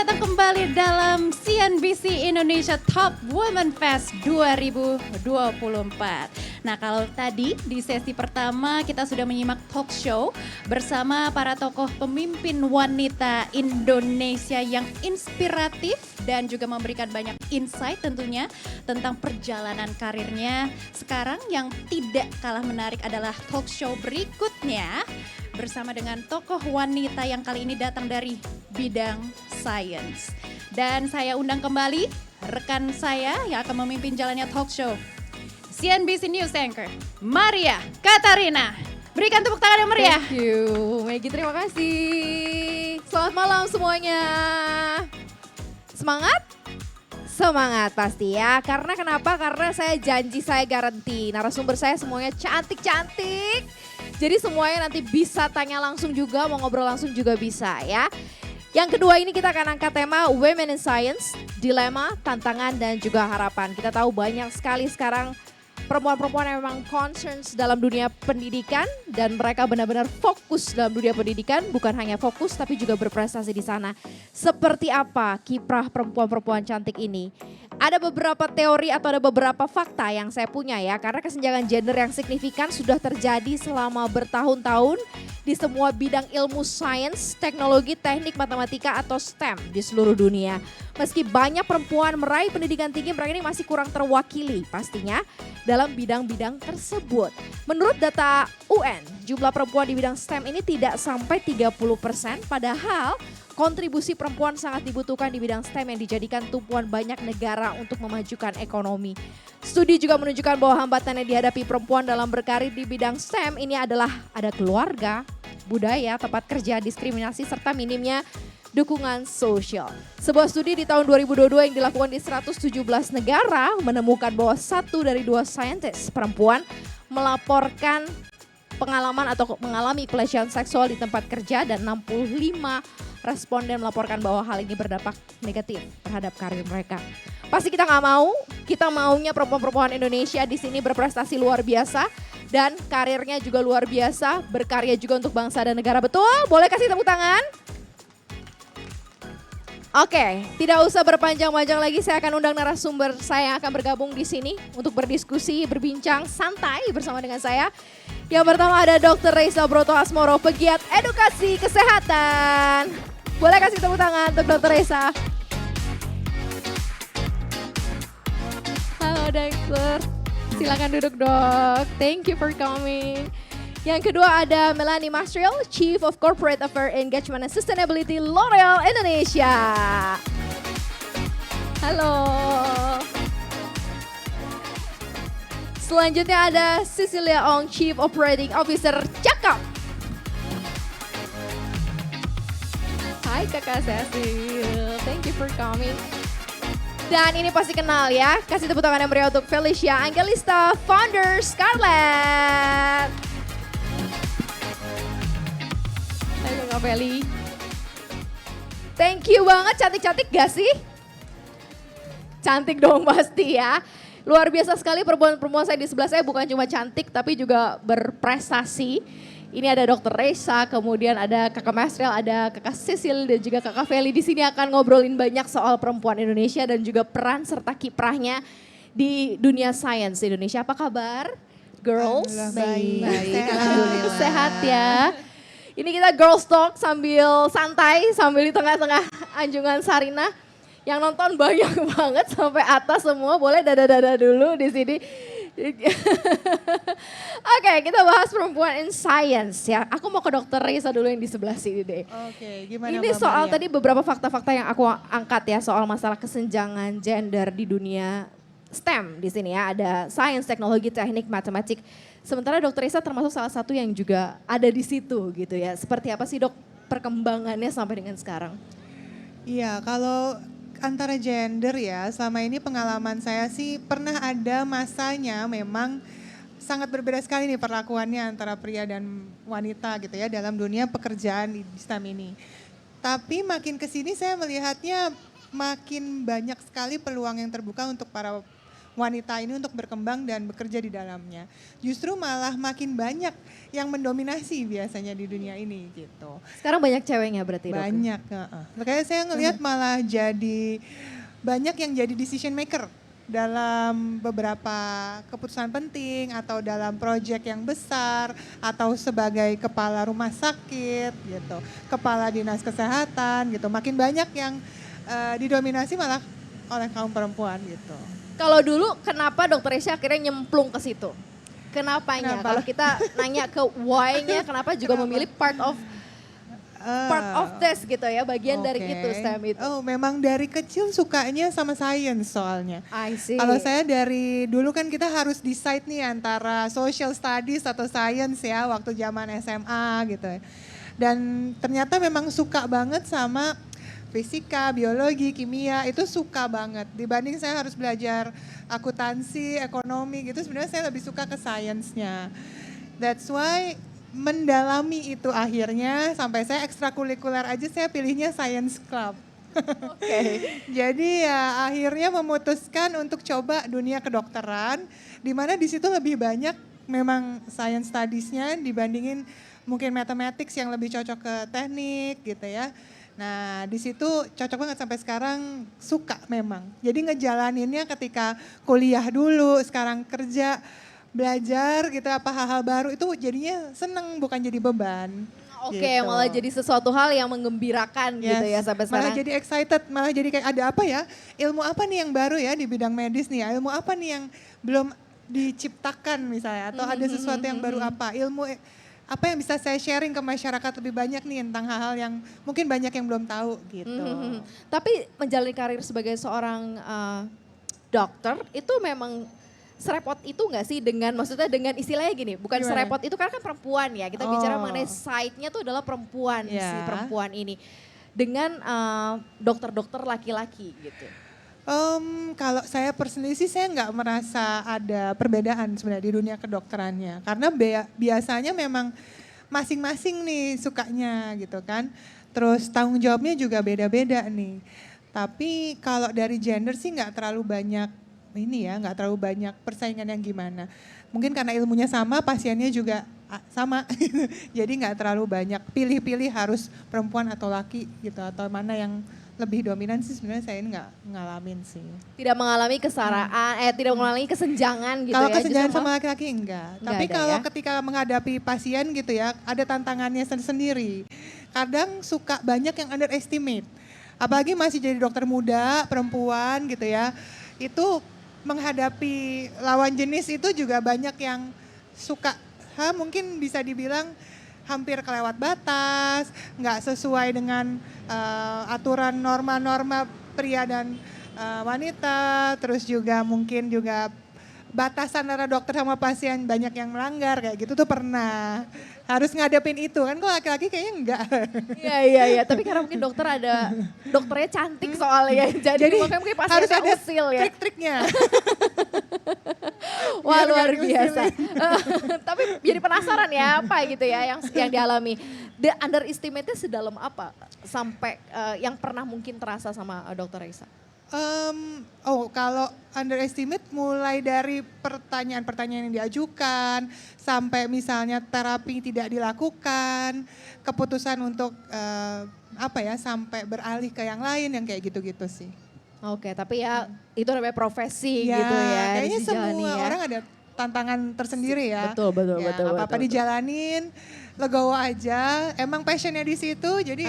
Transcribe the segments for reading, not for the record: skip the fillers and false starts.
datang kembali dalam CNBC Indonesia Top Women Fest 2024. Nah, kalau tadi di sesi pertama kita sudah menyimak talk show bersama para tokoh pemimpin wanita Indonesia yang inspiratif dan juga memberikan banyak insight tentunya tentang perjalanan karirnya. Sekarang yang tidak kalah menarik adalah talk show berikutnya bersama dengan tokoh wanita yang kali ini datang dari bidang science. Dan saya undang kembali rekan saya yang akan memimpin jalannya talk show. CNBC News Anchor, Maria Katarina. Berikan tepuk tangan yang meriah. Thank you, Maggie, terima kasih. Selamat malam semuanya. Semangat? Semangat pasti ya, karena kenapa? Karena saya janji, saya garanti narasumber saya semuanya cantik-cantik. Jadi semuanya nanti bisa tanya langsung juga, mau ngobrol langsung juga bisa ya. Yang kedua ini kita akan angkat tema Women in Science, dilema, tantangan dan juga harapan. Kita tahu banyak sekali sekarang perempuan-perempuan yang memang concerns dalam dunia pendidikan dan mereka benar-benar fokus dalam dunia pendidikan, bukan hanya fokus tapi juga berprestasi di sana. Seperti apa kiprah perempuan-perempuan cantik ini? Ada beberapa teori atau ada beberapa fakta yang saya punya ya, karena kesenjangan gender yang signifikan sudah terjadi selama bertahun-tahun di semua bidang ilmu sains, teknologi, teknik, matematika atau STEM di seluruh dunia. Meski banyak perempuan meraih pendidikan tinggi, mereka ini masih kurang terwakili pastinya dalam bidang-bidang tersebut. Menurut data UN, jumlah perempuan di bidang STEM ini tidak sampai 30%, padahal kontribusi perempuan sangat dibutuhkan di bidang STEM yang dijadikan tumpuan banyak negara untuk memajukan ekonomi. Studi juga menunjukkan bahwa hambatan yang dihadapi perempuan dalam berkarir di bidang STEM ini adalah ada keluarga, budaya, tempat kerja, diskriminasi, serta minimnya dukungan sosial. Sebuah studi di tahun 2022 yang dilakukan di 117 negara menemukan bahwa 1 dari 2 saintis perempuan melaporkan pengalaman atau mengalami pelecehan seksual di tempat kerja dan 65 responden melaporkan bahwa hal ini berdampak negatif terhadap karir mereka. Pasti kita nggak mau, kita maunya perempuan-perempuan Indonesia di sini berprestasi luar biasa dan karirnya juga luar biasa, berkarya juga untuk bangsa dan negara. Betul? Boleh kasih tepuk tangan? Oke, tidak usah berpanjang-panjang lagi, saya akan undang narasumber saya yang akan bergabung di sini untuk berdiskusi, berbincang santai bersama dengan saya. Yang pertama ada Dr. Reysa Broto Asmoro, pegiat edukasi kesehatan. Boleh kasih tepuk tangan untuk Dr. Reysa. Halo dokter, silakan duduk dok. Thank you for coming. Yang kedua ada Melanie Mastriel, Chief of Corporate Affairs Engagement and Sustainability L'Oreal Indonesia. Halo. Selanjutnya ada Cecilia Ong, Chief Operating Officer Cakap. Hai kakak Cecil, thank you for coming. Dan ini pasti kenal ya, kasih tepuk tangan yang meriah untuk Felicia Angelista, Founder Scarlett. Hai Kakak Feli. Thank you banget, cantik-cantik gak sih? Cantik dong pasti ya. Luar biasa sekali perempuan-perempuan saya di sebelah saya bukan cuma cantik tapi juga berprestasi. Ini ada Dr. Reysa, kemudian ada Kakak Mastriel, ada Kakak Cecil dan juga Kakak Feli. Di sini akan ngobrolin banyak soal perempuan Indonesia dan juga peran serta kiprahnya di dunia sains di Indonesia. Apa kabar? Girls? Baik. Alhamdulillah. Sehat ya. Ini kita girls talk sambil santai, sambil di tengah-tengah Anjungan Sarinah. Yang nonton banyak banget sampai atas semua, boleh dada-dada dulu di sini. Oke, kita bahas perempuan in science ya. Aku mau ke Dr. Reysa dulu yang di sebelah sini deh. Oke, gimana Ini Mbak soal Maria? tadi beberapa fakta-fakta yang aku angkat ya soal masalah kesenjangan gender di dunia STEM di sini ya. Ada science, teknologi, teknik, matematik. Sementara Dr. Reysa termasuk salah satu yang juga ada di situ gitu ya. Seperti apa sih dok perkembangannya sampai dengan sekarang? Iya, kalau antara gender ya, selama ini pengalaman saya sih pernah ada masanya memang sangat berbeda sekali nih perlakuannya antara pria dan wanita gitu ya dalam dunia pekerjaan di STEM ini. Tapi makin kesini saya melihatnya makin banyak sekali peluang yang terbuka untuk para wanita ini untuk berkembang dan bekerja di dalamnya. Justru malah makin banyak yang mendominasi biasanya di dunia ini gitu. Sekarang banyak ceweknya berarti dok? Banyak. Makanya saya ngelihat malah jadi banyak yang jadi decision maker dalam beberapa keputusan penting atau dalam proyek yang besar atau sebagai kepala rumah sakit gitu, kepala dinas kesehatan gitu. Makin banyak yang didominasi malah oleh kaum perempuan gitu. Kalau dulu kenapa dokter Isya akhirnya nyemplung ke situ? Kenapanya? Kenapa? Kalau kita nanya ke why-nya kenapa juga memilih part of this gitu ya, bagian dari Oke. itu STEM itu. Oh, memang dari kecil sukanya sama science soalnya. I see. Kalau saya dari dulu kan kita harus decide nih antara social studies atau science ya waktu zaman SMA gitu. Dan ternyata memang suka banget sama fisika, biologi, kimia, itu suka banget. Dibanding saya harus belajar akuntansi, ekonomi gitu, sebenarnya saya lebih suka ke science-nya. That's why mendalami itu akhirnya sampai saya ekstrakurikuler aja saya pilihnya science club. Oke. Jadi ya akhirnya memutuskan untuk coba dunia kedokteran, di mana di situ lebih banyak memang science studies-nya dibandingin mungkin mathematics yang lebih cocok ke teknik gitu ya. Nah di situ cocok banget sampai sekarang suka memang. Jadi ngejalaninnya ketika kuliah dulu, sekarang kerja, belajar gitu apa hal-hal baru itu jadinya seneng bukan jadi beban. Oke, Gitu. malah jadi sesuatu hal yang menggembirakan gitu ya sampai Malah sekarang. jadi excited, malah jadi kayak ada apa ya, ilmu apa nih yang baru ya di bidang medis nih, ilmu apa nih yang belum diciptakan misalnya, atau ada sesuatu yang baru apa, ilmu apa yang bisa saya sharing ke masyarakat lebih banyak nih tentang hal-hal yang mungkin banyak yang belum tahu gitu. Tapi menjalani karir sebagai seorang dokter itu memang serepot itu nggak sih dengan maksudnya dengan istilahnya gini, bukan Gimana? serepot itu karena kan perempuan ya, kita bicara Oh. mengenai side-nya tuh adalah perempuan si Ya. perempuan ini dengan dokter-dokter laki-laki gitu. Kalau saya personally sih saya nggak merasa ada perbedaan sebenarnya di dunia kedokterannya, karena biasanya memang masing-masing nih sukanya gitu kan, terus tanggung jawabnya juga beda-beda nih. Tapi kalau dari gender sih nggak terlalu banyak ini ya, nggak terlalu banyak persaingan yang gimana. Mungkin karena ilmunya sama, pasiennya juga sama, jadi nggak terlalu banyak pilih-pilih harus perempuan atau laki gitu, atau mana yang lebih dominan sih sebenarnya saya nggak ngalamin sih. Tidak mengalami kesaraan, tidak mengalami kesenjangan gitu Kalau ya. kesenjangan justru sama laki-laki enggak. Nggak Tapi ada kalau ya? ketika menghadapi pasien gitu ya, ada tantangannya sendiri. Kadang suka banyak yang underestimate. Apalagi masih jadi dokter muda, perempuan gitu ya. Itu menghadapi lawan jenis itu juga banyak yang suka, mungkin bisa dibilang hampir kelewat batas, nggak sesuai dengan aturan norma-norma pria dan wanita, terus juga mungkin juga batasan antara dokter sama pasien banyak yang melanggar kayak gitu tuh pernah. Harus ngadepin itu kan, kalau laki-laki kayaknya enggak. Iya. Tapi karena mungkin dokternya cantik soalnya, jadi makanya mungkin harus pasiennya ada usil ya. trik-triknya. Wah Biar luar nggak biasa. Tapi jadi penasaran ya apa gitu ya yang dialami. The underestimate-nya sedalam apa sampai yang pernah mungkin terasa sama Dokter Raisa? Kalau underestimate mulai dari pertanyaan-pertanyaan yang diajukan, sampai misalnya terapi tidak dilakukan, keputusan untuk sampai beralih ke yang lain yang kayak gitu-gitu sih. Oke, tapi ya itu namanya profesi Ya, gitu ya. kayaknya harus dijalani semua ya. orang ada tantangan tersendiri ya. Betul. Apa-apa dijalanin, legowo aja. Emang passionnya di situ, jadi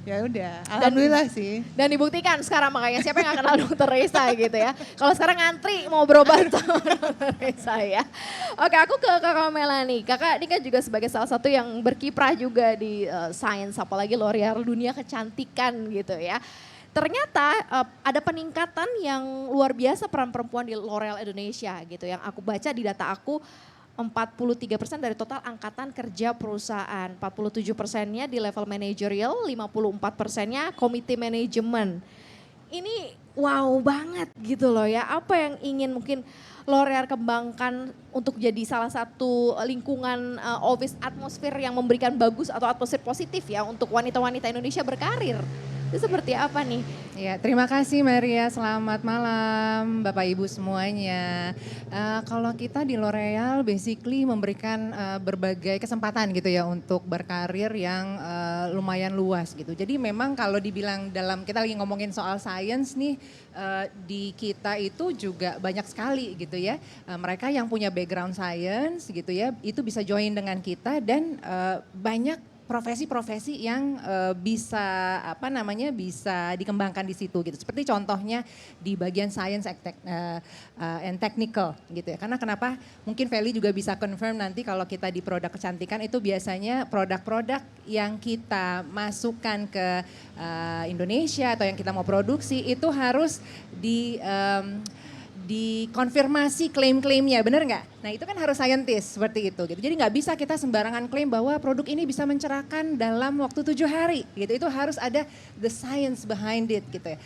ya udah. Alhamdulillah sih. Dan dibuktikan sekarang makanya siapa yang gak kenal Dokter Raisa gitu ya. Kalau sekarang ngantri mau berobat sama Dokter Raisa ya. Oke, aku ke Kakak Melanie. Kakak ini kan juga sebagai salah satu yang berkiprah juga di sains, apalagi L'Oreal dunia kecantikan gitu ya. Ternyata ada peningkatan yang luar biasa peran perempuan di L'Oreal Indonesia gitu. Yang aku baca di data aku 43% dari total angkatan kerja perusahaan. 47%-nya di level manajerial, 54%-nya komite manajemen. Ini wow banget gitu loh ya. Apa yang ingin mungkin L'Oreal kembangkan untuk jadi salah satu lingkungan office atmosfer yang memberikan bagus atau atmosfer positif ya untuk wanita-wanita Indonesia berkarir? Itu seperti apa nih? Ya, terima kasih Maria. Selamat malam Bapak Ibu semuanya. Kalau kita di L'Oreal basically memberikan berbagai kesempatan gitu ya untuk berkarir yang lumayan luas gitu. Jadi memang kalau dibilang kita lagi ngomongin soal science nih, di kita itu juga banyak sekali gitu ya. Mereka yang punya background science gitu ya, itu bisa join dengan kita dan banyak profesi-profesi yang bisa bisa dikembangkan di situ gitu. Seperti contohnya di bagian science and technical gitu ya. Karena kenapa? Mungkin Feli juga bisa confirm nanti kalau kita di produk kecantikan itu biasanya produk-produk yang kita masukkan ke Indonesia atau yang kita mau produksi itu harus dikonfirmasi klaim-klaimnya, benar nggak? Nah itu kan harus scientist seperti itu gitu. Jadi nggak bisa kita sembarangan klaim bahwa produk ini bisa mencerahkan dalam waktu 7 hari gitu. Itu harus ada the science behind it gitu ya.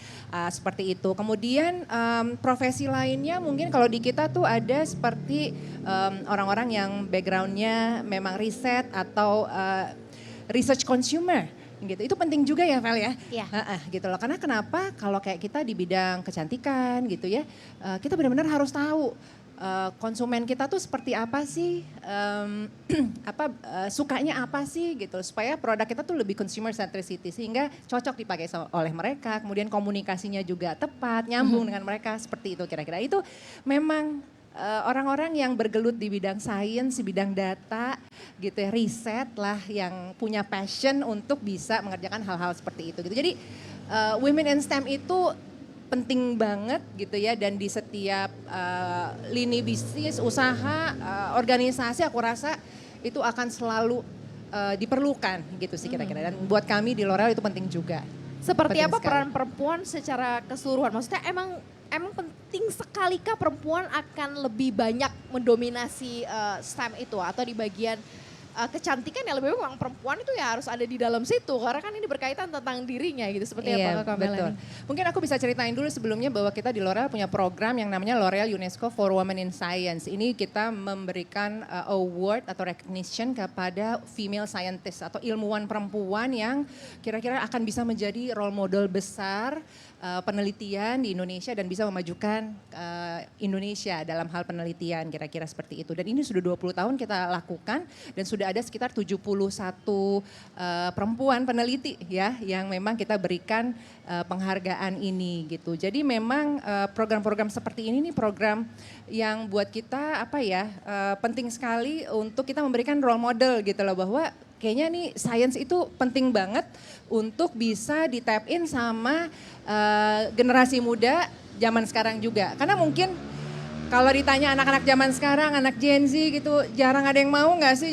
Seperti itu. Kemudian profesi lainnya mungkin kalau di kita tuh ada seperti orang-orang yang backgroundnya memang riset atau research consumer. Gitu. Itu penting juga ya Vel ya. Iya. Gitu loh. Karena kenapa kalau kayak kita di bidang kecantikan gitu ya, kita benar-benar harus tahu konsumen kita tuh seperti apa sih, sukanya apa sih gitu, supaya produk kita tuh lebih consumer centricity sehingga cocok dipakai oleh mereka, kemudian komunikasinya juga tepat, nyambung dengan mereka seperti itu kira-kira. Itu memang orang-orang yang bergelut di bidang sains, di bidang data gitu ya, riset lah yang punya passion untuk bisa mengerjakan hal-hal seperti itu gitu. Jadi Women in STEM itu penting banget gitu ya, dan di setiap lini bisnis, usaha, organisasi aku rasa itu akan selalu diperlukan gitu sih kira-kira. Dan buat kami di L'Oreal itu penting juga. Seperti Penting apa sekali. peran perempuan secara keseluruhan? Maksudnya emang penting sekalikah perempuan akan lebih banyak mendominasi STEM itu atau di bagian kecantikan ya lebih memang perempuan itu ya harus ada di dalam situ karena kan ini berkaitan tentang dirinya gitu seperti apa Kak betul. Melanie? Mungkin aku bisa ceritain dulu sebelumnya bahwa kita di L'Oreal punya program yang namanya L'Oreal UNESCO for Women in Science. Ini kita memberikan award atau recognition kepada female scientist atau ilmuwan perempuan yang kira-kira akan bisa menjadi role model besar penelitian di Indonesia dan bisa memajukan Indonesia dalam hal penelitian kira-kira seperti itu. Dan ini sudah 20 tahun kita lakukan dan sudah ada sekitar 71 perempuan peneliti ya yang memang kita berikan penghargaan ini gitu. Jadi memang program-program seperti ini nih program yang buat kita penting sekali untuk kita memberikan role model gitu loh, bahwa kayaknya nih science itu penting banget untuk bisa di-tap in sama generasi muda zaman sekarang juga. Karena mungkin kalau ditanya anak-anak zaman sekarang, anak Gen Z gitu, jarang ada yang mau nggak sih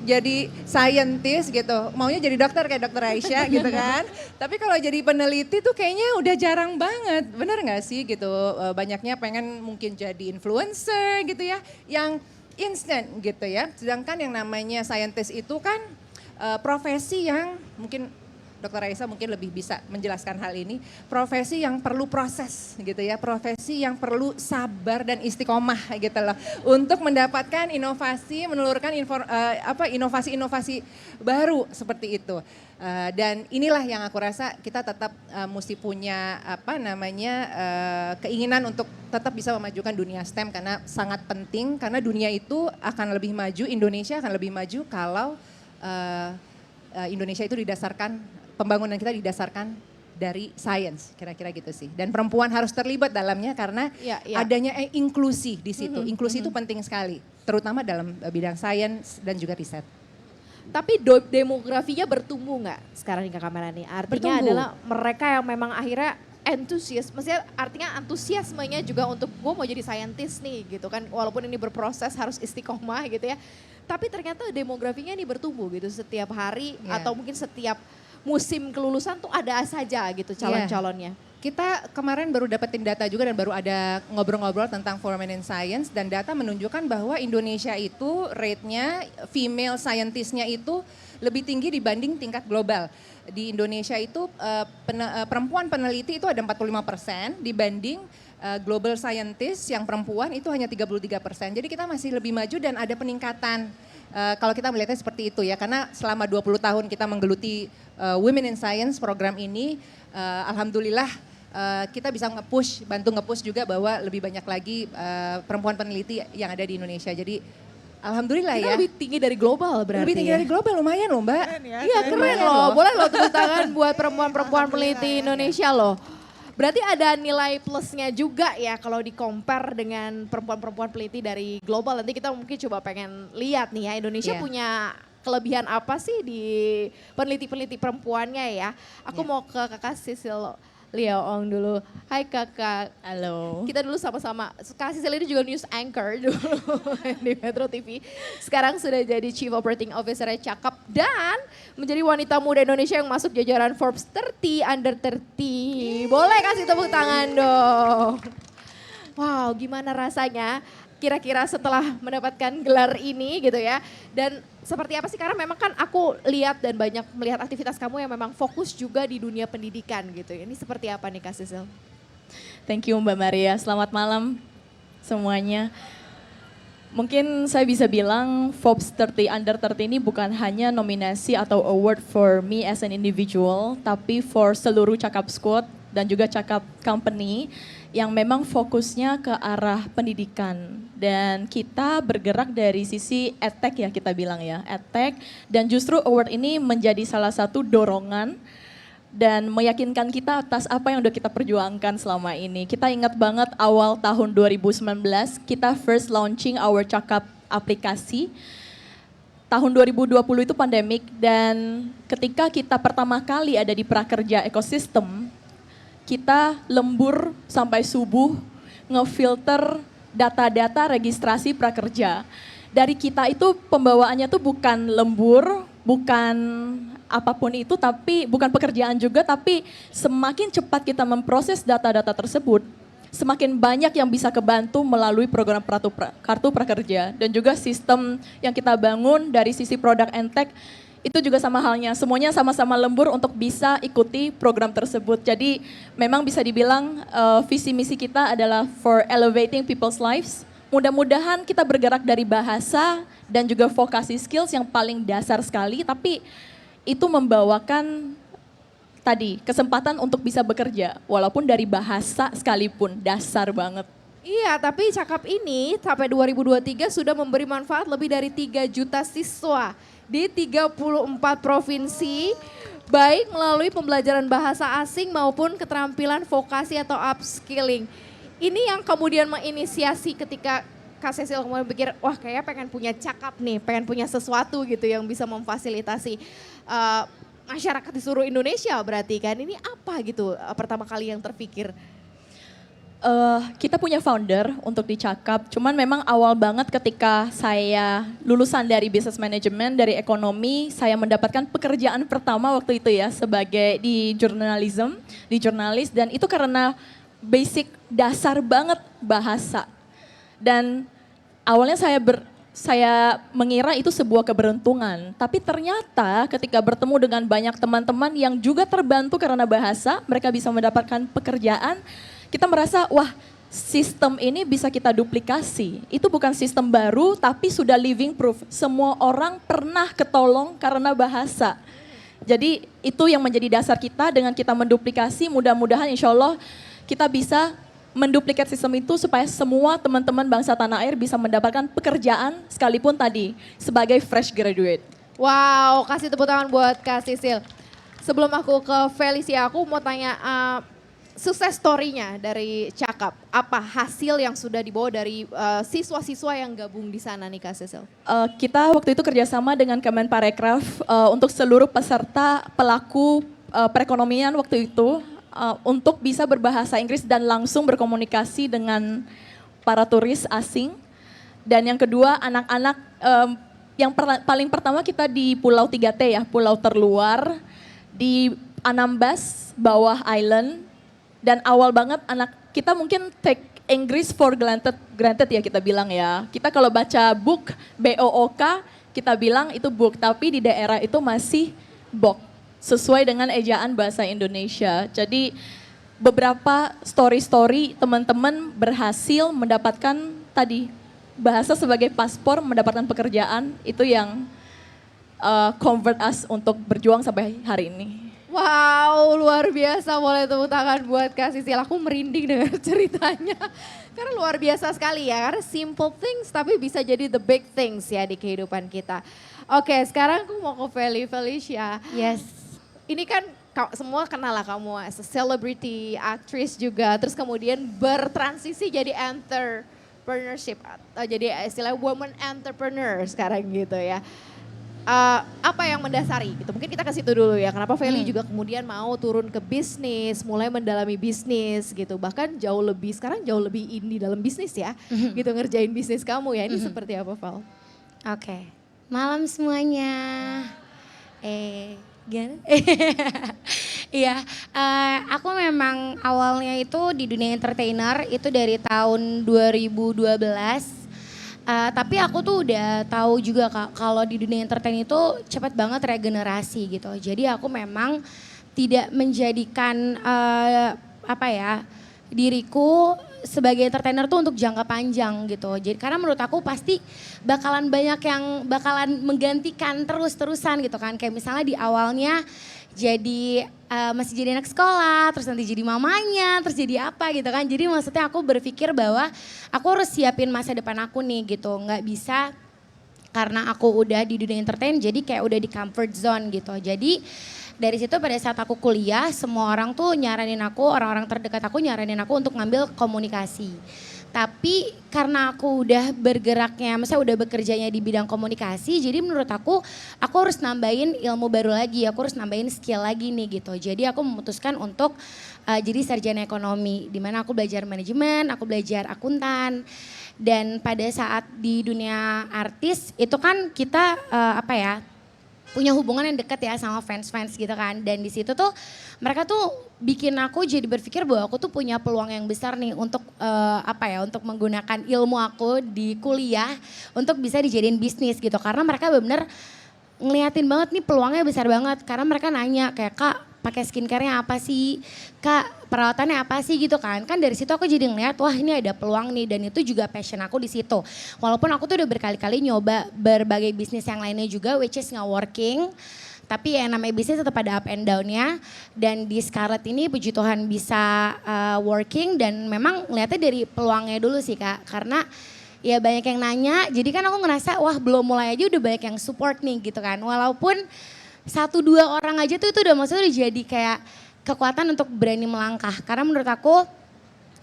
jadi scientist gitu. Maunya jadi dokter kayak dokter Aisyah gitu kan. Tapi kalau jadi peneliti tuh kayaknya udah jarang banget. Bener nggak sih gitu, banyaknya pengen mungkin jadi influencer gitu ya. Yang instant gitu ya. Sedangkan yang namanya scientist itu kan profesi yang mungkin Dr. Raisa mungkin lebih bisa menjelaskan hal ini. Profesi yang perlu proses gitu ya, profesi yang perlu sabar dan istiqomah gitu loh. Untuk mendapatkan inovasi, menelurkan inovasi-inovasi baru seperti itu. Dan inilah yang aku rasa kita tetap mesti punya keinginan untuk tetap bisa memajukan dunia STEM karena sangat penting. Karena dunia itu akan lebih maju, Indonesia akan lebih maju kalau Indonesia itu pembangunan kita didasarkan dari sains, kira-kira gitu sih. Dan perempuan harus terlibat dalamnya karena adanya inklusi di situ. Inklusi itu penting sekali, terutama dalam bidang sains dan juga riset. Tapi demografinya bertumbuh nggak sekarang nih Kak Melanie? Artinya adalah mereka yang memang akhirnya antusias, maksudnya artinya antusiasmenya juga untuk gue mau jadi scientist nih gitu kan. Walaupun ini berproses harus istiqomah gitu ya. Tapi ternyata demografinya ini bertumbuh gitu setiap hari atau mungkin setiap musim kelulusan tuh ada saja gitu calon-calonnya. Kita kemarin baru dapetin data juga dan baru ada ngobrol-ngobrol tentang Women in Science dan data menunjukkan bahwa Indonesia itu rate-nya female scientist-nya itu lebih tinggi dibanding tingkat global. Di Indonesia itu perempuan peneliti itu ada 45% dibanding global scientist yang perempuan itu hanya 33%. Jadi kita masih lebih maju dan ada peningkatan Kalau kita melihatnya seperti itu ya, karena selama 20 tahun kita menggeluti Women in Science program ini, alhamdulillah kita bisa bantu nge-push juga bahwa lebih banyak lagi perempuan peneliti yang ada di Indonesia. Jadi alhamdulillah Kita ya. lebih tinggi dari global berarti. Lebih tinggi ya? dari global, lumayan loh Mbak. Iya keren loh, boleh loh tepuk tangan buat perempuan-perempuan Alhamdulillah peneliti ya. Indonesia loh. Berarti ada nilai plusnya juga ya kalau di-compare dengan perempuan-perempuan peneliti dari global. Nanti kita mungkin coba pengen lihat nih ya Indonesia Iya. punya kelebihan apa sih di peneliti-peneliti perempuannya ya. Aku Iya. mau ke kakak Sisil Leoong dulu. Hai kakak. Halo. Kita dulu sama-sama, Kak Sisil ini juga news anchor dulu di Metro TV. Sekarang sudah jadi Chief Operating Officer Cakap dan menjadi wanita muda Indonesia yang masuk jajaran Forbes 30 Under 30. Boleh kasih tepuk tangan dong. Wow, gimana rasanya kira-kira setelah mendapatkan gelar ini gitu ya. Dan seperti apa sih, karena memang kan aku lihat dan banyak melihat aktivitas kamu yang memang fokus juga di dunia pendidikan gitu. Ini seperti apa nih Kak Sisil? Thank you Mbak Maria. Selamat malam semuanya. Mungkin saya bisa bilang Forbes 30 Under 30 ini bukan hanya nominasi atau award for me as an individual, tapi for seluruh Cakap Squad dan juga Cakap Company yang memang fokusnya ke arah pendidikan. Dan kita bergerak dari sisi edtech ya kita bilang ya, edtech. Dan justru award ini menjadi salah satu dorongan dan meyakinkan kita atas apa yang udah kita perjuangkan selama ini. Kita ingat banget awal tahun 2019 kita first launching our Cakap aplikasi. Tahun 2020 itu pandemik dan ketika kita pertama kali ada di prakerja ekosistem, kita lembur sampai subuh ngefilter data-data registrasi prakerja. Dari kita itu pembawaannya tuh bukan lembur, bukan apapun itu, tapi bukan pekerjaan juga, tapi semakin cepat kita memproses data-data tersebut, semakin banyak yang bisa kebantu melalui program kartu prakerja dan juga sistem yang kita bangun dari sisi produk and tech. Itu juga sama halnya, semuanya sama-sama lembur untuk bisa ikuti program tersebut. Jadi memang bisa dibilang visi misi kita adalah for elevating people's lives. Mudah-mudahan kita bergerak dari bahasa dan juga vokasi skills yang paling dasar sekali, tapi itu membawakan tadi kesempatan untuk bisa bekerja, walaupun dari bahasa sekalipun, dasar banget. Iya, tapi Cakap ini sampai 2023 sudah memberi manfaat lebih dari 3 juta siswa di 34 provinsi, baik melalui pembelajaran bahasa asing maupun keterampilan vokasi atau upskilling. Ini yang kemudian menginisiasi ketika Kak Cecil kemudian pikir, wah kayaknya pengen punya Cakap nih, pengen punya sesuatu gitu yang bisa memfasilitasi masyarakat di seluruh Indonesia berarti kan. Ini apa gitu pertama kali yang terpikir? Kita punya founder untuk di Cakap, cuman memang awal banget ketika saya lulusan dari business management, dari ekonomi, saya mendapatkan pekerjaan pertama waktu itu ya sebagai di journalism, di jurnalis, dan itu karena basic dasar banget bahasa. Dan awalnya saya mengira itu sebuah keberuntungan, tapi ternyata ketika bertemu dengan banyak teman-teman yang juga terbantu karena bahasa, mereka bisa mendapatkan pekerjaan. Kita merasa, wah sistem ini bisa kita duplikasi. Itu bukan sistem baru, tapi sudah living proof. Semua orang pernah ketolong karena bahasa. Jadi itu yang menjadi dasar kita dengan kita menduplikasi, mudah-mudahan insya Allah kita bisa menduplikat sistem itu supaya semua teman-teman bangsa tanah air bisa mendapatkan pekerjaan sekalipun tadi sebagai fresh graduate. Wow, kasih tepuk tangan buat Kak Sisil. Sebelum aku ke Felicia, aku mau tanya sukses story-nya dari Cakap. Apa hasil yang sudah dibawa dari siswa-siswa yang gabung di sana nih Kak Sisil? Kita waktu itu kerjasama dengan Kemenparekraf untuk seluruh peserta pelaku perekonomian waktu itu untuk bisa berbahasa Inggris dan langsung berkomunikasi dengan para turis asing. Dan yang kedua anak-anak yang paling pertama kita di Pulau 3T ya, pulau terluar di Anambas, bawah island. Dan awal banget anak kita mungkin take English for granted ya kita bilang ya. Kita kalau baca book, BOOK, kita bilang itu book, tapi di daerah itu masih bok, sesuai dengan ejaan bahasa Indonesia. Jadi beberapa story-story teman-teman berhasil mendapatkan tadi bahasa sebagai paspor mendapatkan pekerjaan itu yang convert us untuk berjuang sampai hari ini. Wow, luar biasa. Boleh tepuk tangan buat Kak Sisil. Aku merinding dengar ceritanya. Karena luar biasa sekali ya. Karena simple things tapi bisa jadi the big things ya di kehidupan kita. Oke, sekarang aku mau ke Felicia. Yes. Ini kan semua kenal lah kamu as a celebrity, aktris juga. Terus kemudian bertransisi jadi entrepreneurship. Jadi istilah woman entrepreneur sekarang gitu ya. Apa yang mendasari gitu. Mungkin kita ke situ dulu ya. Kenapa Feli juga kemudian mau turun ke bisnis, mulai mendalami bisnis gitu. Bahkan sekarang jauh lebih indie dalam bisnis ya. Gitu ngerjain bisnis kamu ya. Ini seperti apa Val? Oke. Malam semuanya. Gimana? Iya, aku memang awalnya itu di dunia entertainer itu dari tahun 2012. Tapi aku tuh udah tahu juga Kak, kalau di dunia entertain itu cepat banget regenerasi gitu. Jadi aku memang tidak menjadikan diriku sebagai entertainer tuh untuk jangka panjang gitu. Jadi karena menurut aku pasti bakalan banyak yang bakalan menggantikan terus-terusan gitu kan. Kayak misalnya di awalnya jadi masih jadi anak sekolah, terus nanti jadi mamanya, terus jadi apa gitu kan. Jadi maksudnya aku berpikir bahwa aku harus siapin masa depan aku nih gitu. Nggak bisa karena aku udah di dunia entertain jadi kayak udah di comfort zone gitu. Jadi dari situ pada saat aku kuliah semua orang tuh nyaranin aku, orang-orang terdekat aku nyaranin aku untuk ngambil komunikasi. Tapi karena aku udah bergeraknya, misalnya udah bekerjanya di bidang komunikasi, jadi menurut aku harus nambahin ilmu baru lagi, aku harus nambahin skill lagi nih gitu. Jadi aku memutuskan untuk jadi sarjana ekonomi, di mana aku belajar manajemen, aku belajar akuntan. Dan pada saat di dunia artis itu kan kita punya hubungan yang dekat ya sama fans-fans gitu kan. Dan di situ tuh mereka tuh bikin aku jadi berpikir bahwa aku tuh punya peluang yang besar nih untuk untuk menggunakan ilmu aku di kuliah untuk bisa dijadiin bisnis gitu. Karena mereka benar-benar ngeliatin banget nih peluangnya besar banget. Karena mereka nanya kayak Kak pakai skincare-nya apa sih? Kak perawatannya apa sih gitu kan. Kan dari situ aku jadi ngeliat wah ini ada peluang nih dan itu juga passion aku di situ. Walaupun aku tuh udah berkali-kali nyoba berbagai bisnis yang lainnya juga which is nggak working. Tapi ya namanya bisnis tetap ada up and down-nya. Dan di Scarlett ini puji Tuhan bisa working dan memang ngeliatnya dari peluangnya dulu sih Kak. Karena ya banyak yang nanya jadi kan aku ngerasa wah belum mulai aja udah banyak yang support nih gitu kan. Walaupun 1-2 orang aja tuh itu udah maksudnya udah jadi kayak kekuatan untuk berani melangkah. Karena menurut aku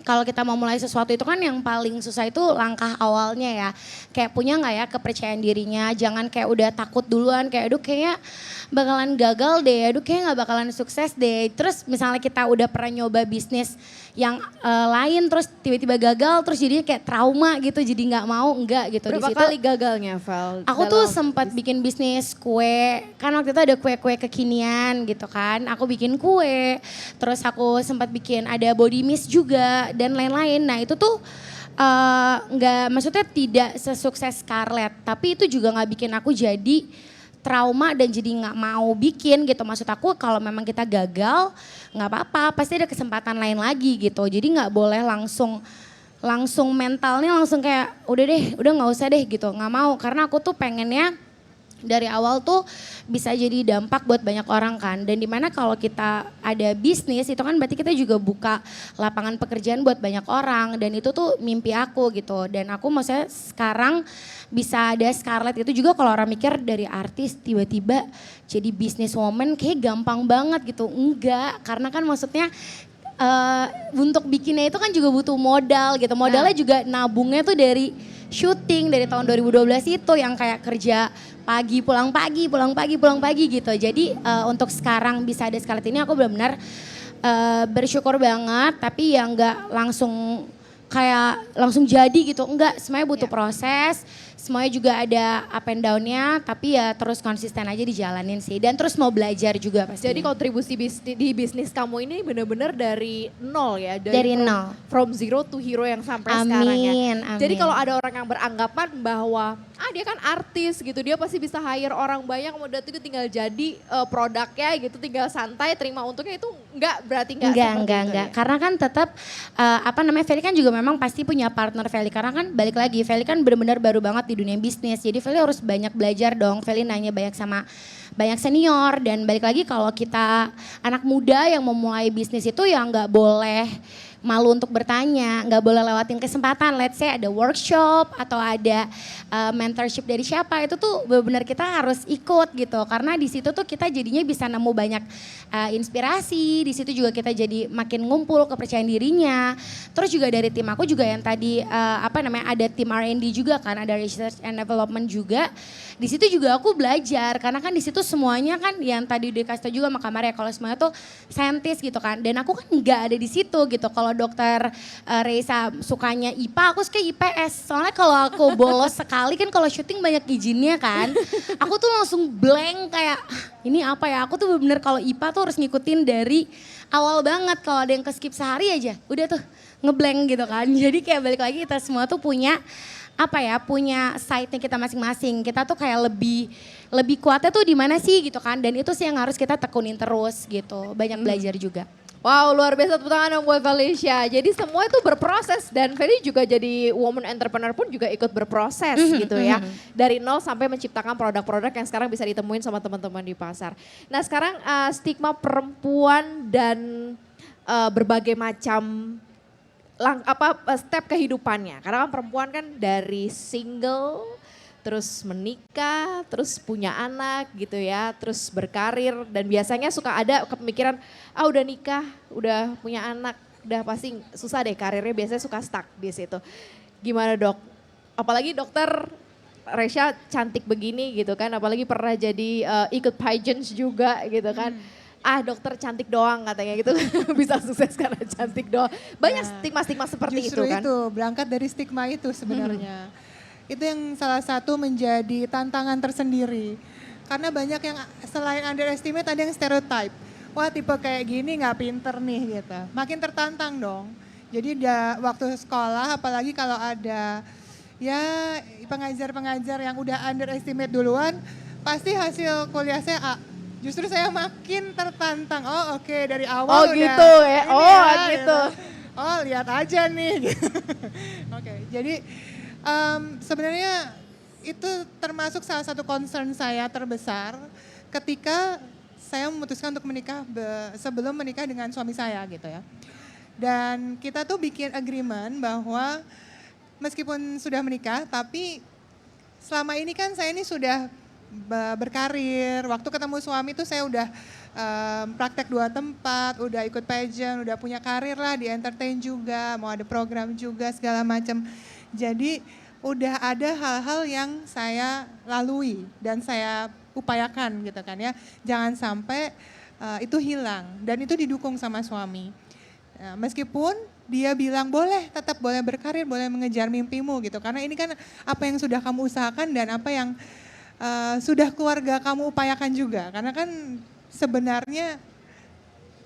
kalau kita mau mulai sesuatu itu kan yang paling susah itu langkah awalnya ya. Kayak punya gak ya kepercayaan dirinya, jangan kayak udah takut duluan kayak aduh kayaknya bakalan gagal deh, aduh kayaknya gak bakalan sukses deh. Terus misalnya kita udah pernah nyoba bisnis yang lain terus tiba-tiba gagal terus jadinya kayak trauma gitu jadi nggak mau enggak gitu. Berapa di situ, kali gagalnya Val? aku tuh sempat bikin bisnis kue, kan waktu itu ada kue-kue kekinian gitu kan. Aku bikin kue, terus aku sempat bikin ada body mist juga dan lain-lain. Nah itu tuh nggak, maksudnya tidak sesukses Scarlett, tapi itu juga nggak bikin aku jadi trauma dan jadi nggak mau bikin gitu. Maksud aku kalau memang kita gagal nggak apa-apa, pasti ada kesempatan lain lagi gitu. Jadi nggak boleh langsung mentalnya langsung kayak udah deh, udah nggak usah deh gitu, nggak mau. Karena aku tuh pengennya dari awal tuh bisa jadi dampak buat banyak orang kan. Dan dimana kalau kita ada bisnis itu kan berarti kita juga buka lapangan pekerjaan buat banyak orang. Dan itu tuh mimpi aku gitu. Dan aku maksudnya sekarang bisa ada Scarlett itu juga kalau orang mikir dari artis tiba-tiba jadi businesswoman kayak gampang banget gitu. Enggak, karena kan maksudnya untuk bikinnya itu kan juga butuh modal gitu. Modalnya juga nabungnya tuh dari syuting dari tahun 2012 itu yang kayak kerja pagi pulang pagi gitu. Jadi untuk sekarang bisa ada Scarlett ini aku benar-benar bersyukur banget, tapi ya nggak langsung jadi gitu. Enggak, semuanya butuh proses. semuanya juga ada up and down-nya, tapi ya terus konsisten aja dijalanin sih. Dan terus mau belajar juga pasti. Jadi kontribusi di bisnis kamu ini benar-benar dari nol ya? Dari nol. From zero to hero yang sampai Amin, sekarang ya. amin. Jadi kalau ada orang yang beranggapan bahwa dia kan artis gitu, dia pasti bisa hire orang banyak, udah itu tinggal jadi produknya gitu, tinggal santai terima untungnya, itu berarti enggak seperti itu Enggak. ya? Karena kan tetap Feli kan juga memang pasti punya partner Feli. Karena kan balik lagi, Feli kan benar-benar baru banget di dunia bisnis. Jadi Feli harus banyak belajar dong. Feli nanya banyak sama banyak senior, dan balik lagi kalau kita anak muda yang mau mulai bisnis itu ya nggak boleh malu untuk bertanya, nggak boleh lewatin kesempatan. Let's say ada workshop atau ada mentorship dari siapa, itu tuh benar-benar kita harus ikut gitu. Karena di situ tuh kita jadinya bisa nemu banyak inspirasi. Di situ juga kita jadi makin ngumpul kepercayaan dirinya. Terus juga dari tim aku juga yang tadi ada tim R&D juga kan, ada research and development juga. Di situ juga aku belajar karena kan di situ semuanya kan yang tadi dikasih tau juga sama Kak Maria, kalau semuanya tuh saintis gitu kan. Dan aku kan nggak ada di situ gitu. Kalau dokter Reisa sukanya IPA, aku suka IPS. Soalnya kalau aku bolos sekali kan kalau syuting banyak izinnya kan. Aku tuh langsung blank kayak ini apa ya. Aku tuh bener-bener kalau IPA tuh harus ngikutin dari awal banget. Kalau ada yang ke-skip sehari aja udah tuh ngeblank gitu kan. Jadi kayak balik lagi kita semua tuh punya punya side-nya kita masing-masing. Kita tuh kayak lebih kuatnya tuh di mana sih gitu kan. Dan itu sih yang harus kita tekunin terus gitu. Banyak belajar juga. Wow, luar biasa, tepuk tangan dong buat Felicia. Jadi semua itu berproses, dan Feli juga jadi woman entrepreneur pun juga ikut berproses gitu ya. Dari nol sampai menciptakan produk-produk yang sekarang bisa ditemuin sama teman-teman di pasar. Nah sekarang stigma perempuan dan berbagai macam step kehidupannya. Karena kan perempuan kan dari single, terus menikah, terus punya anak gitu ya, terus berkarir, dan biasanya suka ada kepemikiran, udah nikah, udah punya anak, udah pasti susah deh karirnya, biasanya suka stuck di situ. Gimana dok? Apalagi dokter Resya cantik begini gitu kan, apalagi pernah jadi ikut pageants juga gitu kan. Dokter cantik doang katanya gitu, bisa sukses karena cantik doang. Banyak stigma-stigma seperti Justru itu kan. itu, berangkat dari stigma itu sebenarnya. Itu yang salah satu menjadi tantangan tersendiri. Karena banyak yang selain underestimate ada yang stereotype. Wah tipe kayak gini gak pinter nih gitu. Makin tertantang dong. Jadi waktu sekolah apalagi kalau ada ya pengajar-pengajar yang udah underestimate duluan, pasti hasil kuliah saya A. Justru saya makin tertantang. Oh oke, dari awal udah Gitu ya. gitu. Oh lihat aja nih. Oke, jadi sebenarnya itu termasuk salah satu concern saya terbesar ketika saya memutuskan untuk menikah sebelum menikah dengan suami saya gitu ya. Dan kita tuh bikin agreement bahwa meskipun sudah menikah tapi selama ini kan saya ini sudah berkarir. Waktu ketemu suami tuh saya udah praktek 2 tempat, udah ikut pageant, udah punya karir lah di entertain juga, mau ada program juga segala macam. Jadi udah ada hal-hal yang saya lalui dan saya upayakan gitu kan ya. Jangan sampai itu hilang dan itu didukung sama suami. Meskipun dia bilang tetap boleh berkarir, boleh mengejar mimpimu gitu. Karena ini kan apa yang sudah kamu usahakan dan apa yang sudah keluarga kamu upayakan juga. Karena kan sebenarnya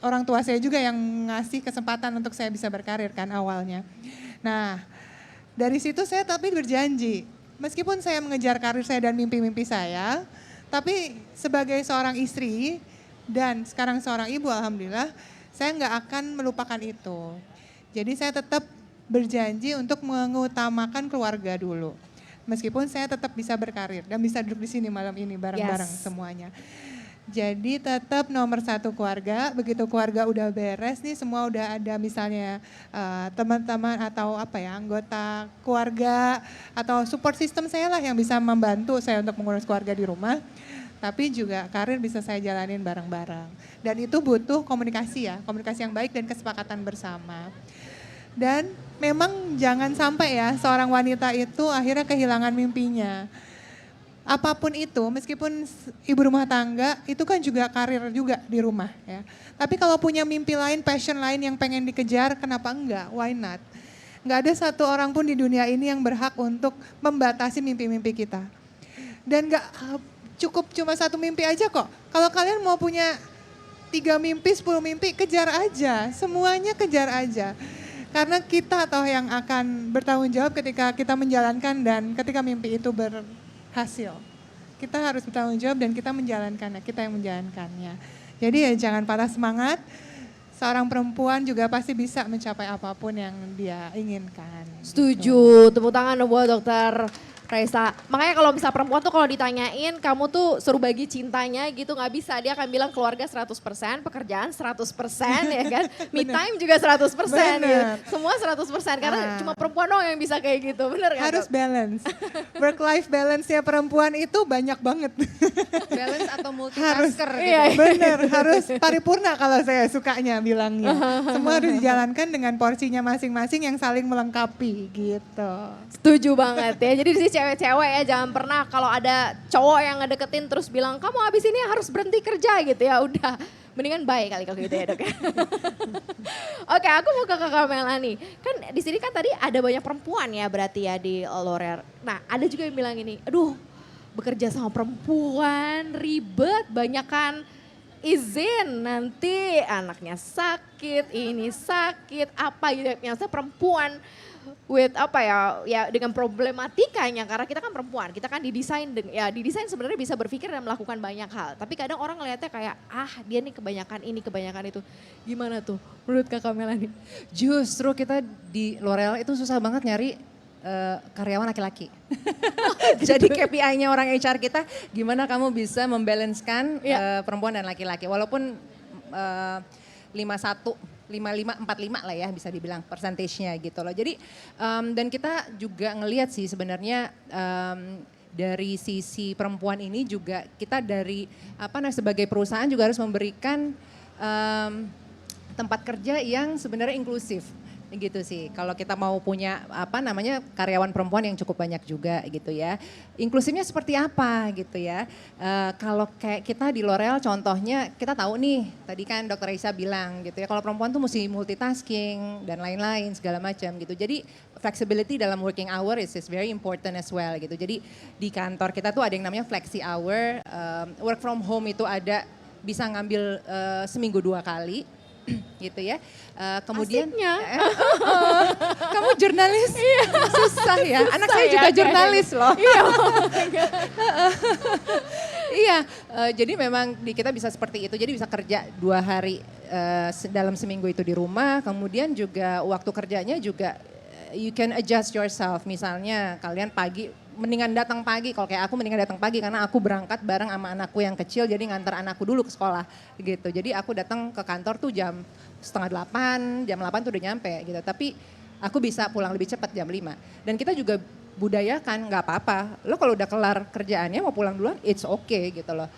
orang tua saya juga yang ngasih kesempatan untuk saya bisa berkarir kan awalnya. Nah dari situ saya tapi berjanji, meskipun saya mengejar karir saya dan mimpi-mimpi saya, tapi sebagai seorang istri dan sekarang seorang ibu alhamdulillah, saya nggak akan melupakan itu. Jadi saya tetap berjanji untuk mengutamakan keluarga dulu. Meskipun saya tetap bisa berkarir dan bisa duduk di sini malam ini bareng-bareng semuanya. Jadi tetap nomor 1 keluarga, begitu keluarga udah beres nih semua udah ada misalnya teman-teman atau anggota keluarga atau support system saya lah yang bisa membantu saya untuk mengurus keluarga di rumah. Tapi juga karir bisa saya jalanin bareng-bareng. Dan itu butuh komunikasi ya, komunikasi yang baik dan kesepakatan bersama. Dan memang jangan sampai ya seorang wanita itu akhirnya kehilangan mimpinya. Apapun itu, meskipun ibu rumah tangga, itu kan juga karir juga di rumah ya. Tapi kalau punya mimpi lain, passion lain yang pengen dikejar, kenapa enggak? Why not? Nggak ada satu orang pun di dunia ini yang berhak untuk membatasi mimpi-mimpi kita. Dan nggak cukup cuma satu mimpi aja kok. Kalau kalian mau punya 3 mimpi, 10 mimpi, kejar aja. Semuanya kejar aja. Karena kita toh yang akan bertanggung jawab ketika kita menjalankan dan ketika mimpi itu berhasil. Kita harus bertanggung jawab dan kita menjalankannya, kita yang menjalankannya. Jadi ya jangan patah semangat. Seorang perempuan juga pasti bisa mencapai apapun yang dia inginkan. Setuju, tepuk tangan buat dokter Raisa. Makanya kalau bisa perempuan tuh kalau ditanyain kamu tuh suruh bagi cintanya gitu nggak bisa. Dia akan bilang keluarga 100%, pekerjaan 100% ya kan. Me time juga 100% ya. Semua 100% karena cuma perempuan doang yang bisa kayak gitu. Bener kan? Harus balance. Work life balance-nya perempuan itu banyak banget. Balance atau multitasker gitu. Iya, Bener, harus paripurna kalau saya sukanya bilangnya. Semua harus dijalankan dengan porsinya masing-masing yang saling melengkapi gitu. Setuju banget ya. Jadi di sini cewek-cewek ya jangan pernah kalau ada cowok yang ngedeketin terus bilang kamu abis ini harus berhenti kerja gitu ya. Udah mendingan bye kali kalau gitu ya dok. Oke, aku mau ke Kakak Melani. Kan di sini kan tadi ada banyak perempuan ya berarti ya di L'Oreal. Nah ada juga yang bilang ini, aduh bekerja sama perempuan ribet, banyakan izin nanti anaknya sakit, ini sakit, apa gitu. Maksudnya perempuan with apa ya dengan problematikanya karena kita kan perempuan, kita kan didesain sebenarnya bisa berpikir dan melakukan banyak hal. Tapi kadang orang ngelihatnya kayak dia nih kebanyakan ini, kebanyakan itu. Gimana tuh menurut Kakak Melani? Justru kita di L'Oreal itu susah banget nyari karyawan laki-laki. Jadi KPI-nya orang HR kita gimana kamu bisa membalancekan perempuan dan laki-laki. Walaupun 55, 45 lah ya bisa dibilang persentasenya gitu loh. Jadi dan kita juga ngelihat sih sebenarnya dari sisi perempuan ini juga kita dari sebagai perusahaan juga harus memberikan tempat kerja yang sebenarnya inklusif. Gitu sih, kalau kita mau punya karyawan perempuan yang cukup banyak juga gitu ya. Inklusifnya seperti apa gitu ya. Kalau kayak kita di L'Oreal contohnya kita tahu nih, tadi kan Dr. Raisa bilang gitu ya, kalau perempuan tuh mesti multitasking dan lain-lain segala macam gitu. Jadi flexibility dalam working hour is very important as well gitu. Jadi di kantor kita tuh ada yang namanya flexi hour, work from home itu ada bisa ngambil seminggu 2 kali. Gitu ya. Kemudian kamu jurnalis susah ya. Anak saya juga jurnalis loh. Iya, jadi memang kita bisa seperti itu. Jadi bisa kerja 2 hari dalam seminggu itu di rumah. Kemudian juga waktu kerjanya juga you can adjust yourself. Misalnya kalian mendingan datang pagi, kalau kayak aku mendingan datang pagi karena aku berangkat bareng sama anakku yang kecil jadi ngantar anakku dulu ke sekolah gitu. Jadi aku datang ke kantor tuh jam 7:30, jam 8 tuh udah nyampe gitu. Tapi aku bisa pulang lebih cepat jam 5. Dan kita juga budayakan nggak apa-apa. Lo kalau udah kelar kerjaannya mau pulang duluan, it's okay gitu loh.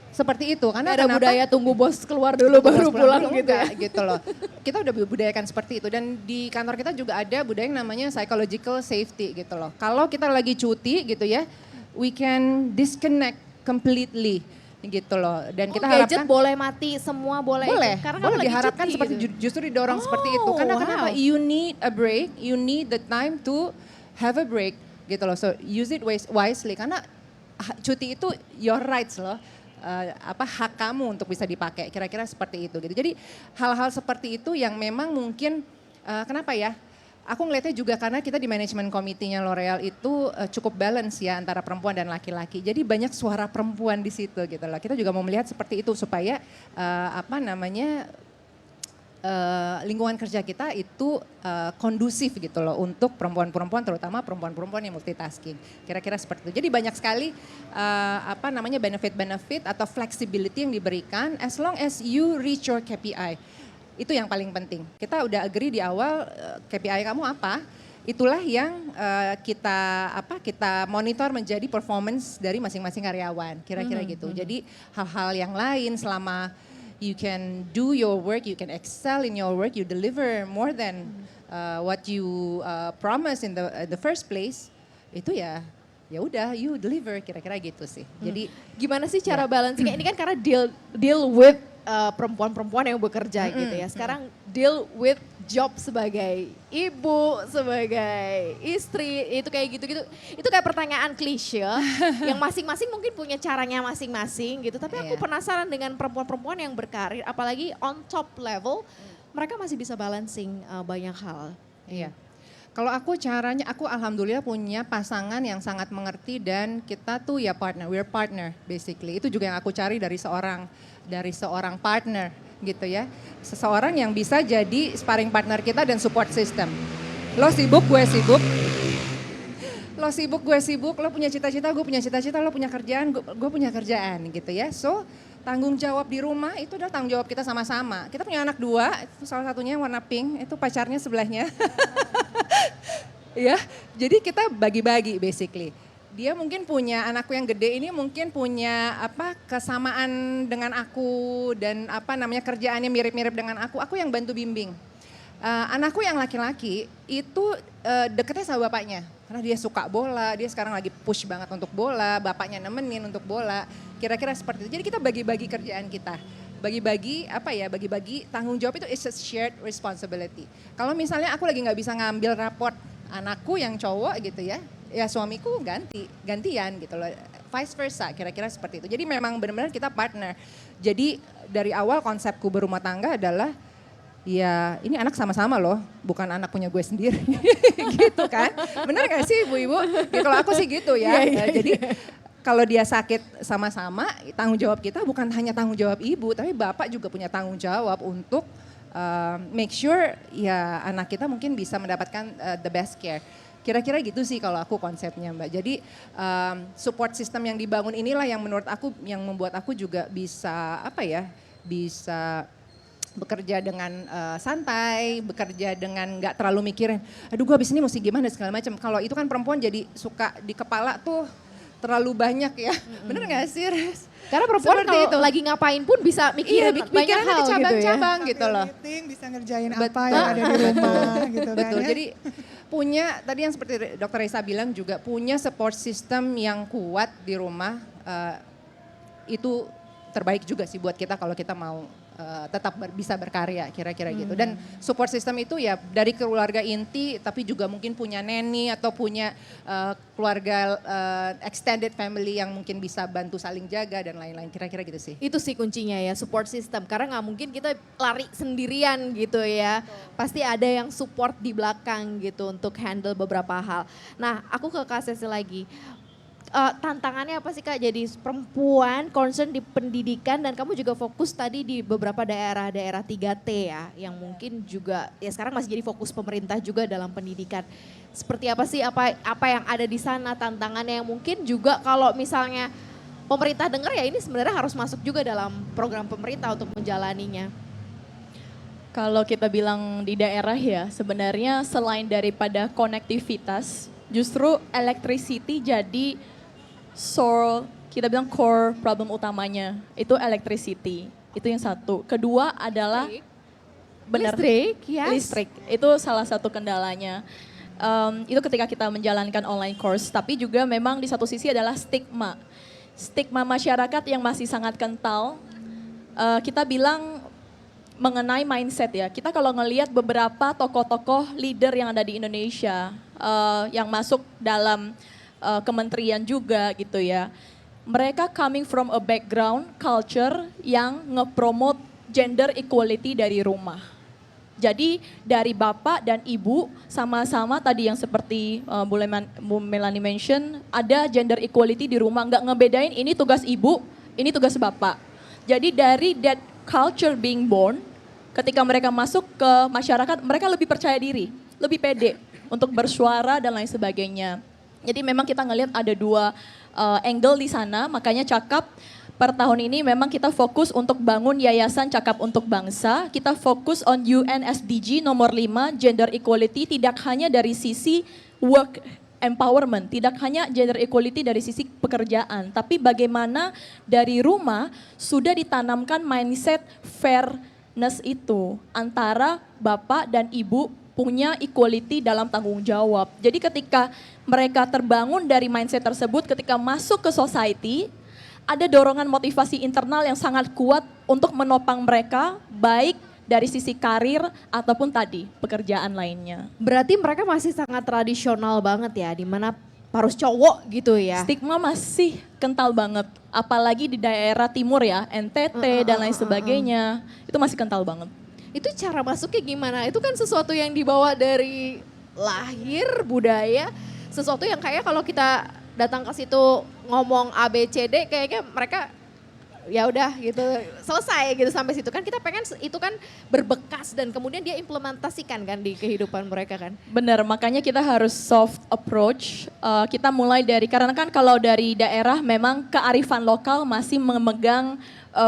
Seperti itu karena ada budaya tunggu bos keluar dulu baru pulang gitu ya. Gitu loh. Kita udah budayakan seperti itu dan di kantor kita juga ada budaya yang namanya psychological safety gitu loh. Kalau kita lagi cuti gitu ya, we can disconnect completely gitu loh. Dan kita gadget harapkan boleh mati, semua boleh. Karena boleh diharapkan cuti, seperti gitu. Justru didorong seperti itu. Karena kenapa? You need a break, you need the time to have a break gitu loh. So use it wisely karena cuti itu your rights loh. Hak kamu untuk bisa dipakai, kira-kira seperti itu gitu. Jadi hal-hal seperti itu yang memang mungkin kenapa ya? Aku ngelihatnya juga karena kita di manajemen komitinya L'Oreal itu cukup balance ya antara perempuan dan laki-laki. Jadi banyak suara perempuan di situ gitu loh. Kita juga mau melihat seperti itu supaya lingkungan kerja kita itu kondusif gitu loh untuk perempuan-perempuan, terutama perempuan-perempuan yang multitasking. Kira-kira seperti itu. Jadi banyak sekali benefit-benefit atau flexibility yang diberikan as long as you reach your KPI. Itu yang paling penting. Kita udah agree di awal KPI kamu apa? Itulah yang kita monitor menjadi performance dari masing-masing karyawan. Kira-kira gitu. Jadi hal-hal yang lain selama you can do your work, you can excel in your work, you deliver more than what you promise in the first place. Itu ya udah you deliver kira-kira gitu sih. Jadi gimana sih cara balancing? Ini kan karena deal with perempuan-perempuan yang bekerja gitu ya. Sekarang deal with job sebagai ibu, sebagai istri, itu kayak gitu-gitu. Itu kayak pertanyaan klise yang masing-masing mungkin punya caranya masing-masing gitu. Tapi aku penasaran dengan perempuan-perempuan yang berkarir, apalagi on top level, mereka masih bisa balancing banyak hal. Iya. Kalau aku caranya, aku alhamdulillah punya pasangan yang sangat mengerti dan kita tuh ya partner, we're partner basically. Itu juga yang aku cari dari seorang partner gitu ya. Seseorang yang bisa jadi sparring partner kita dan support system. Lo sibuk, gue sibuk. Lo sibuk, gue sibuk. Lo punya cita-cita, gue punya cita-cita. Lo punya kerjaan, gue punya kerjaan gitu ya. So tanggung jawab di rumah itu adalah tanggung jawab kita sama-sama. Kita punya anak 2, itu salah satunya yang warna pink, itu pacarnya sebelahnya. Ya, jadi kita bagi-bagi basically. Dia mungkin punya, anakku yang gede ini mungkin punya kesamaan dengan aku dan kerjaannya mirip-mirip dengan aku yang bantu bimbing. Anakku yang laki-laki itu deketnya sama bapaknya karena dia suka bola, dia sekarang lagi push banget untuk bola, bapaknya nemenin untuk bola, kira-kira seperti itu. Jadi kita bagi-bagi kerjaan kita, bagi-bagi tanggung jawab itu is a shared responsibility. Kalau misalnya aku lagi nggak bisa ngambil raport anakku yang cowok gitu ya suamiku gantian gitu loh, vice versa, kira-kira seperti itu. Jadi memang benar-benar kita partner. Jadi dari awal konsepku berumah tangga adalah ya ini anak sama-sama loh, bukan anak punya gue sendiri gitu kan. Bener gak sih ibu-ibu? Ya, kalau aku sih gitu ya. Jadi kalau dia sakit sama-sama, tanggung jawab kita bukan hanya tanggung jawab ibu, tapi bapak juga punya tanggung jawab untuk make sure ya anak kita mungkin bisa mendapatkan the best care. Kira-kira gitu sih kalau aku konsepnya Mbak. Jadi support system yang dibangun inilah yang menurut aku yang membuat aku juga bisa bisa bekerja dengan santai, bekerja dengan nggak terlalu mikirin, aduh gue abis ini mesti gimana segala macam. Kalau itu kan perempuan jadi suka di kepala tuh terlalu banyak ya, bener nggak sih Res? Karena perempuan kalau itu lagi ngapain pun bisa mikirin banyak hal cabang-cabang gitu loh. Meeting, bisa ngerjain apa yang ada di rumah gitu kan. Betul, ya. jadi punya tadi yang seperti Dr. Reza bilang juga punya support system yang kuat di rumah itu terbaik juga sih buat kita kalau kita mau tetap bisa berkarya kira-kira gitu. Dan support system itu ya dari keluarga inti tapi juga mungkin punya neni atau punya keluarga extended family yang mungkin bisa bantu saling jaga dan lain-lain, kira-kira gitu sih. Itu sih kuncinya ya, support system. Karena nggak mungkin kita lari sendirian gitu ya. Pasti ada yang support di belakang gitu untuk handle beberapa hal. Nah aku ke Kak Sesi lagi. Tantangannya apa sih Kak jadi perempuan concern di pendidikan dan kamu juga fokus tadi di beberapa daerah-daerah 3T ya yang mungkin juga ya sekarang masih jadi fokus pemerintah juga dalam pendidikan. Seperti apa sih apa yang ada di sana tantangannya yang mungkin juga kalau misalnya pemerintah dengar ya ini sebenarnya harus masuk juga dalam program pemerintah untuk menjalaninya. Kalau kita bilang di daerah ya sebenarnya selain daripada konektivitas justru electricity jadi kita bilang core problem utamanya itu electricity, itu yang satu. Kedua adalah listrik, itu salah satu kendalanya. Itu ketika kita menjalankan online course, tapi juga memang di satu sisi adalah stigma masyarakat yang masih sangat kental. Kita bilang mengenai mindset ya, kita kalau ngelihat beberapa tokoh-tokoh leader yang ada di Indonesia yang masuk dalam kementerian juga gitu ya. Mereka coming from a background culture yang nge-promote gender equality dari rumah. Jadi dari bapak dan ibu sama-sama tadi yang seperti Bu Melanie mention, ada gender equality di rumah, nggak ngebedain ini tugas ibu, ini tugas bapak. Jadi dari that culture being born, ketika mereka masuk ke masyarakat, mereka lebih percaya diri, lebih pede untuk bersuara dan lain sebagainya. Jadi memang kita ngelihat ada dua angle di sana, makanya Cakap per tahun ini memang kita fokus untuk bangun Yayasan Cakap untuk Bangsa. Kita fokus on UN SDG nomor 5, gender equality tidak hanya dari sisi work empowerment, tidak hanya gender equality dari sisi pekerjaan, tapi bagaimana dari rumah sudah ditanamkan mindset fairness itu antara bapak dan ibu punya equality dalam tanggung jawab. Jadi ketika mereka terbangun dari mindset tersebut, ketika masuk ke society, ada dorongan motivasi internal yang sangat kuat untuk menopang mereka, baik dari sisi karir ataupun tadi pekerjaan lainnya. Berarti mereka masih sangat tradisional banget ya, di mana harus cowok gitu ya. Stigma masih kental banget, apalagi di daerah timur ya, NTT dan lain sebagainya, itu masih kental banget. Itu cara masuknya gimana? Itu kan sesuatu yang dibawa dari lahir, budaya, sesuatu yang kayak kalau kita datang ke situ ngomong A B C D kayaknya mereka ya udah gitu selesai gitu sampai situ kan kita pengen itu kan berbekas dan kemudian dia implementasikan kan di kehidupan mereka kan. Benar, makanya kita harus soft approach. Kita mulai dari, karena kan kalau dari daerah memang kearifan lokal masih memegang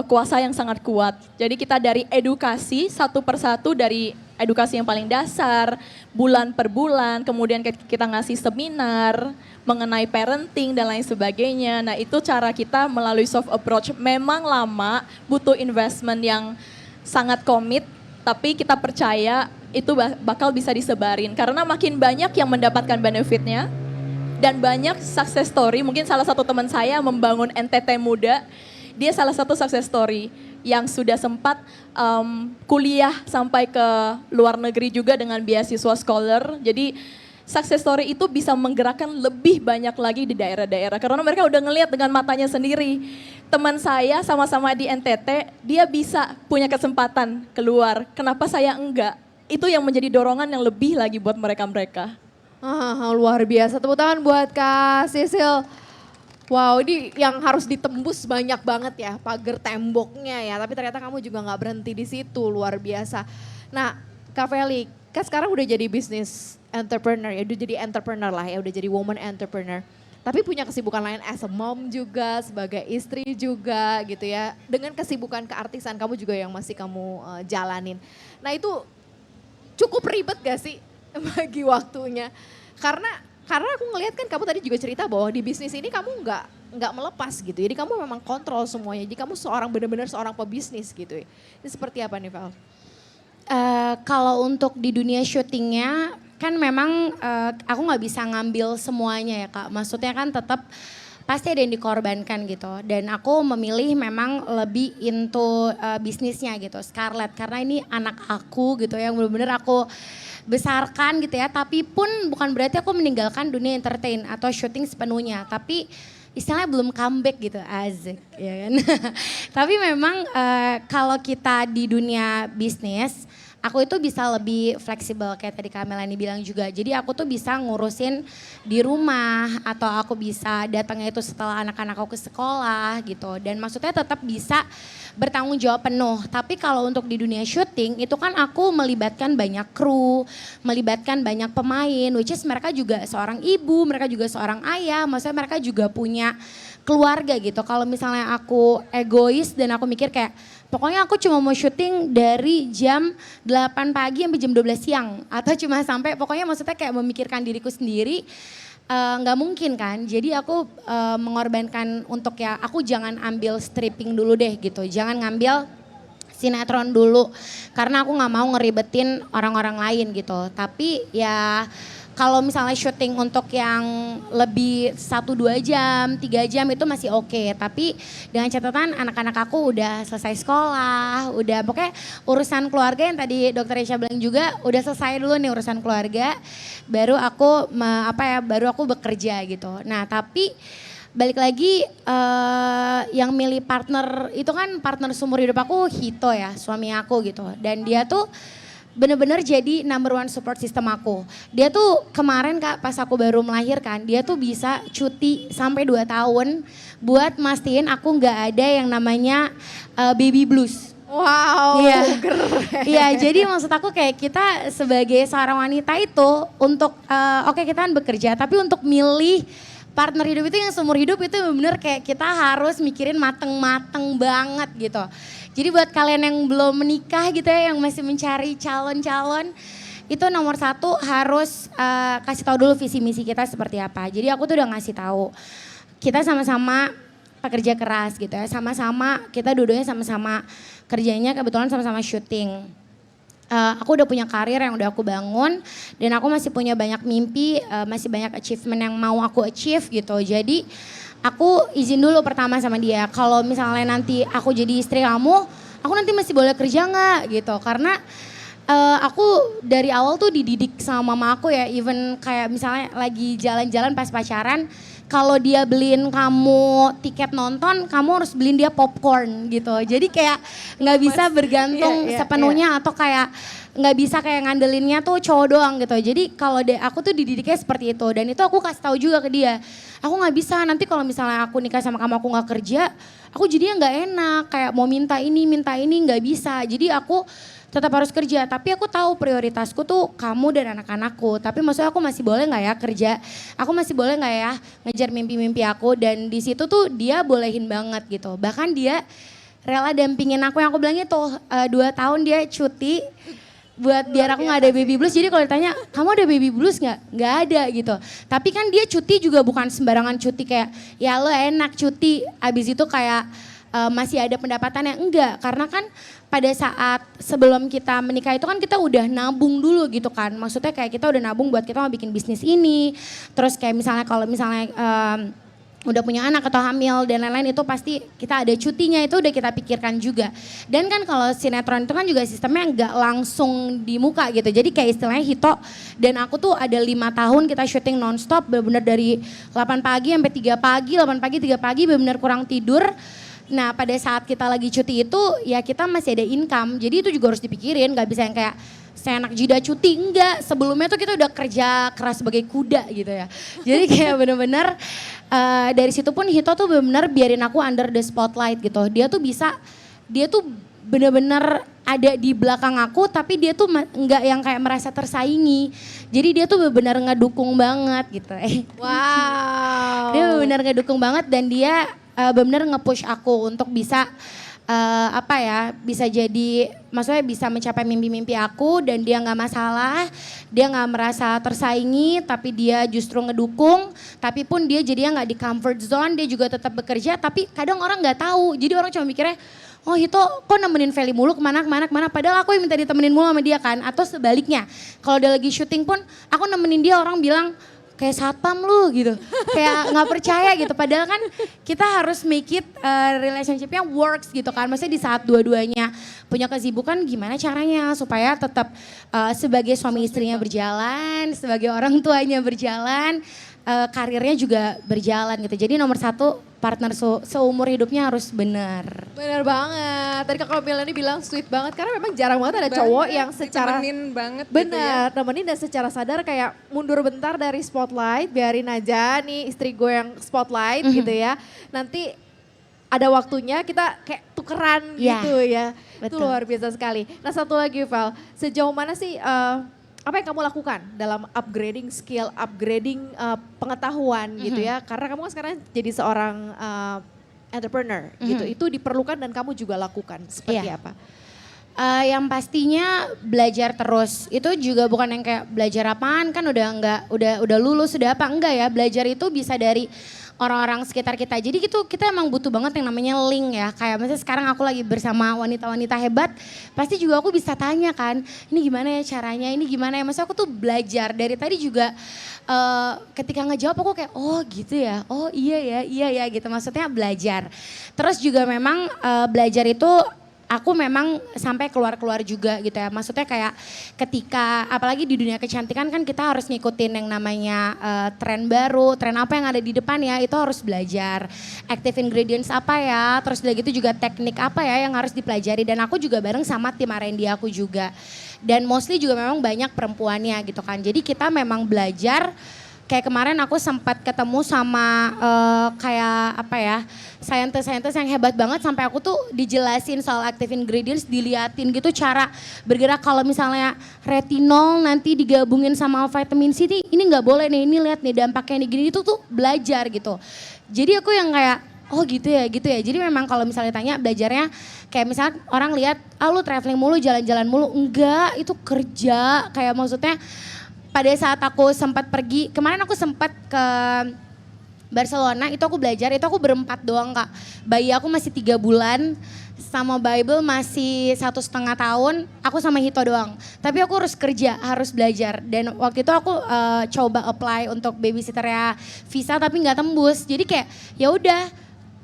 kuasa yang sangat kuat. Jadi kita dari edukasi satu persatu, dari edukasi yang paling dasar, bulan per bulan, kemudian kita ngasih seminar mengenai parenting dan lain sebagainya. Nah itu cara kita melalui soft approach. Memang lama, butuh investment yang sangat komit, tapi kita percaya itu bakal bisa disebarin. Karena makin banyak yang mendapatkan benefitnya, dan banyak success story. Mungkin salah satu teman saya membangun NTT Muda, dia salah satu success story yang sudah sempat kuliah sampai ke luar negeri juga dengan beasiswa scholar. Jadi success story itu bisa menggerakkan lebih banyak lagi di daerah-daerah. Karena mereka udah ngelihat dengan matanya sendiri. Teman saya sama-sama di NTT, dia bisa punya kesempatan keluar. Kenapa saya enggak? Itu yang menjadi dorongan yang lebih lagi buat mereka-mereka. Luar biasa, tepuk tangan buat Kak Sisil. Wow, ini yang harus ditembus banyak banget ya pagar temboknya ya. Tapi ternyata kamu juga nggak berhenti di situ, luar biasa. Nah, Kak Feli, kan sekarang udah jadi bisnis entrepreneur ya, udah jadi entrepreneur lah ya, udah jadi woman entrepreneur. Tapi punya kesibukan lain as a mom juga, sebagai istri juga gitu ya. Dengan kesibukan keartisan kamu juga yang masih kamu jalanin. Nah itu cukup ribet gak sih bagi waktunya? Karena aku ngelihat kan kamu tadi juga cerita bahwa di bisnis ini kamu nggak melepas gitu. Jadi kamu memang kontrol semuanya. Jadi kamu benar-benar seorang pebisnis gitu. Ini seperti apa nih Val? Kalau untuk di dunia syutingnya kan memang aku nggak bisa ngambil semuanya ya Kak. Maksudnya kan tetap pasti ada yang dikorbankan gitu. Dan aku memilih memang lebih into bisnisnya gitu, Scarlett. Karena ini anak aku gitu yang benar-benar aku besarkan gitu ya. Tapi pun bukan berarti aku meninggalkan dunia entertain atau syuting sepenuhnya. Tapi istilahnya belum comeback gitu, asik ya kan. Tapi memang kalau kita di dunia bisnis, aku itu bisa lebih fleksibel kayak tadi Kak Melanie bilang juga. Jadi aku tuh bisa ngurusin di rumah atau aku bisa datangnya itu setelah anak-anak aku ke sekolah gitu. Dan maksudnya tetap bisa bertanggung jawab penuh. Tapi kalau untuk di dunia syuting itu kan aku melibatkan banyak kru, melibatkan banyak pemain, which is mereka juga seorang ibu, mereka juga seorang ayah, maksudnya mereka juga punya keluarga gitu. Kalau misalnya aku egois dan aku mikir kayak pokoknya aku cuma mau syuting dari jam 8 pagi sampai jam 12 siang. Atau cuma sampai pokoknya maksudnya kayak memikirkan diriku sendiri. Nggak mungkin kan, jadi aku mengorbankan untuk ya aku jangan ambil stripping dulu deh gitu. Jangan ngambil sinetron dulu karena aku nggak mau ngeribetin orang-orang lain gitu. Tapi ya kalau misalnya syuting untuk yang lebih 1-2 jam, 3 jam itu masih oke. Tapi dengan catatan anak-anak aku udah selesai sekolah, udah pokoknya urusan keluarga yang tadi Dokter Resya bilang juga udah selesai dulu nih urusan keluarga. Baru aku baru aku bekerja gitu. Nah tapi balik lagi yang milih partner itu kan partner seumur hidup aku Hito ya, suami aku gitu. Dan dia tuh bener-bener jadi number one support system aku. Dia tuh kemarin Kak pas aku baru melahirkan, dia tuh bisa cuti sampai 2 tahun buat mastiin aku nggak ada yang namanya baby blues. Wow, iya. keren. Iya, jadi maksud aku kayak kita sebagai seorang wanita itu untuk oke, kita kan bekerja, tapi untuk milih partner hidup itu yang seumur hidup itu bener-bener kayak kita harus mikirin mateng-mateng banget gitu. Jadi buat kalian yang belum menikah gitu ya, yang masih mencari calon-calon, itu nomor 1 harus kasih tahu dulu visi misi kita seperti apa. Jadi aku tuh udah ngasih tahu, kita sama-sama pekerja keras gitu ya, sama-sama kita dua-duanya sama-sama kerjanya kebetulan sama-sama syuting. Aku udah punya karir yang udah aku bangun dan aku masih punya banyak mimpi, masih banyak achievement yang mau aku achieve gitu. Jadi aku izin dulu pertama sama dia, kalau misalnya nanti aku jadi istri kamu, aku nanti masih boleh kerja nggak gitu, karena aku dari awal tuh dididik sama mama aku ya, even kayak misalnya lagi jalan-jalan pas pacaran, kalau dia beliin kamu tiket nonton, kamu harus beliin dia popcorn gitu. Jadi kayak nggak bisa bergantung sepenuhnya atau kayak nggak bisa kayak ngandelinnya tuh cowok doang gitu. Jadi kalau aku tuh dididiknya seperti itu, dan itu aku kasih tahu juga ke dia. Aku nggak bisa nanti kalau misalnya aku nikah sama kamu aku nggak kerja, aku jadinya nggak enak, kayak mau minta ini nggak bisa. Jadi aku tetap harus kerja, tapi aku tahu prioritasku tuh kamu dan anak-anakku. Tapi maksudnya aku masih boleh nggak ya kerja? Aku masih boleh nggak ya ngejar mimpi-mimpi aku? Dan di situ tuh dia bolehin banget gitu. Bahkan dia rela dampingin aku, yang aku bilang itu 2 tahun dia cuti buat biar aku nggak ada baby blues. Jadi kalau ditanya kamu ada baby blues nggak ada gitu. Tapi kan dia cuti juga bukan sembarangan cuti kayak ya lo enak cuti abis itu kayak masih ada pendapatannya, enggak, karena kan pada saat sebelum kita menikah itu kan kita udah nabung dulu gitu kan, maksudnya kayak kita udah nabung buat kita mau bikin bisnis ini, terus kayak misalnya kalau misalnya udah punya anak atau hamil dan lain-lain itu pasti kita ada cutinya, itu udah kita pikirkan juga. Dan kan kalau sinetron itu kan juga sistemnya nggak langsung di muka gitu, jadi kayak istilahnya Hito dan aku tuh ada 5 tahun kita syuting nonstop, benar-benar dari 8 pagi sampai 3 pagi, 8 pagi 3 pagi benar-benar kurang tidur. Nah pada saat kita lagi cuti itu ya kita masih ada income, jadi itu juga harus dipikirin, gak bisa yang kayak seenak jeda cuti, enggak. Sebelumnya tuh kita udah kerja keras sebagai kuda gitu ya. Jadi kayak bener-bener dari situ pun Hito tuh bener-bener biarin aku under the spotlight gitu. Dia tuh bener-bener ada di belakang aku, tapi dia tuh enggak yang kayak merasa tersaingi. Jadi dia tuh bener-bener ngedukung banget gitu. Wow. Dia bener-bener ngedukung banget dan dia benar-benar nge-push aku untuk bisa bisa jadi, maksudnya bisa mencapai mimpi-mimpi aku, dan dia nggak masalah, dia nggak merasa tersaingi, tapi dia justru ngedukung, tapi pun dia jadinya nggak di comfort zone, dia juga tetap bekerja, tapi kadang orang nggak tahu, jadi orang cuma mikirnya, oh Hito kok nemenin Feli mulu kemana, padahal aku yang minta ditemenin mulu sama dia kan, atau sebaliknya, kalau dia lagi syuting pun aku nemenin dia, orang bilang, kayak satpam lu gitu, kayak nggak percaya gitu. Padahal kan kita harus make it relationship-nya works gitu kan. Maksudnya di saat dua-duanya punya kesibukan, gimana caranya supaya tetap sebagai suami istrinya berjalan, sebagai orang tuanya berjalan, karirnya juga berjalan gitu. Jadi nomor 1 partner seumur hidupnya harus benar. Bener banget. Tadi Kakak Milani bilang sweet banget karena memang jarang banget ada cowok yang secara ditemenin banget bener, gitu ya. nemenin dan secara sadar kayak mundur bentar dari spotlight, biarin aja nih istri gue yang spotlight gitu ya. Nanti ada waktunya kita kayak tukeran gitu ya. Itu Betul. luar biasa sekali. Nah satu lagi Val, sejauh mana sih apa yang kamu lakukan dalam upgrading skill, upgrading pengetahuan gitu ya? Karena kamu kan sekarang jadi seorang entrepreneur gitu. Itu diperlukan dan kamu juga lakukan. Seperti apa? Yang pastinya belajar terus. Itu juga bukan yang kayak belajar apaan kan udah lulus sudah apa, enggak ya. Belajar itu bisa dari orang-orang sekitar kita. Jadi gitu kita emang butuh banget yang namanya link ya. Kayak misalnya sekarang aku lagi bersama wanita-wanita hebat, pasti juga aku bisa tanya kan, ini gimana ya caranya, ini gimana ya. Maksudnya aku tuh belajar dari tadi juga ketika ngejawab aku kayak oh gitu ya, oh iya ya gitu. Maksudnya belajar. Terus juga memang belajar itu aku memang sampai keluar-keluar juga gitu ya. Maksudnya kayak ketika apalagi di dunia kecantikan kan kita harus ngikutin yang namanya tren baru, tren apa yang ada di depan ya, itu harus belajar. Active ingredients apa ya, terus udah gitu juga teknik apa ya yang harus dipelajari. Dan aku juga bareng sama tim R&D aku juga. Dan mostly juga memang banyak perempuannya gitu kan. Jadi kita memang belajar. Kayak kemarin aku sempat ketemu sama saintis-saintis yang hebat banget, sampai aku tuh dijelasin soal active ingredients, diliatin gitu cara bergerak. Kalau misalnya retinol nanti digabungin sama vitamin C ini nggak boleh nih, ini lihat nih dampaknya nih gini, itu tuh belajar gitu. Jadi aku yang kayak oh gitu ya. Jadi memang kalau misalnya tanya belajarnya kayak misalnya orang lihat lu traveling mulu, jalan-jalan mulu, enggak, itu kerja. Kayak maksudnya pada saat aku sempat pergi, kemarin aku sempat ke Barcelona, itu aku belajar, itu aku berempat doang Kak. Bayi aku masih 3 bulan, sama Bible masih 1,5 tahun, aku sama Hito doang. Tapi aku harus kerja, harus belajar. Dan waktu itu aku coba apply untuk babysitternya Visa tapi nggak tembus. Jadi kayak ya udah,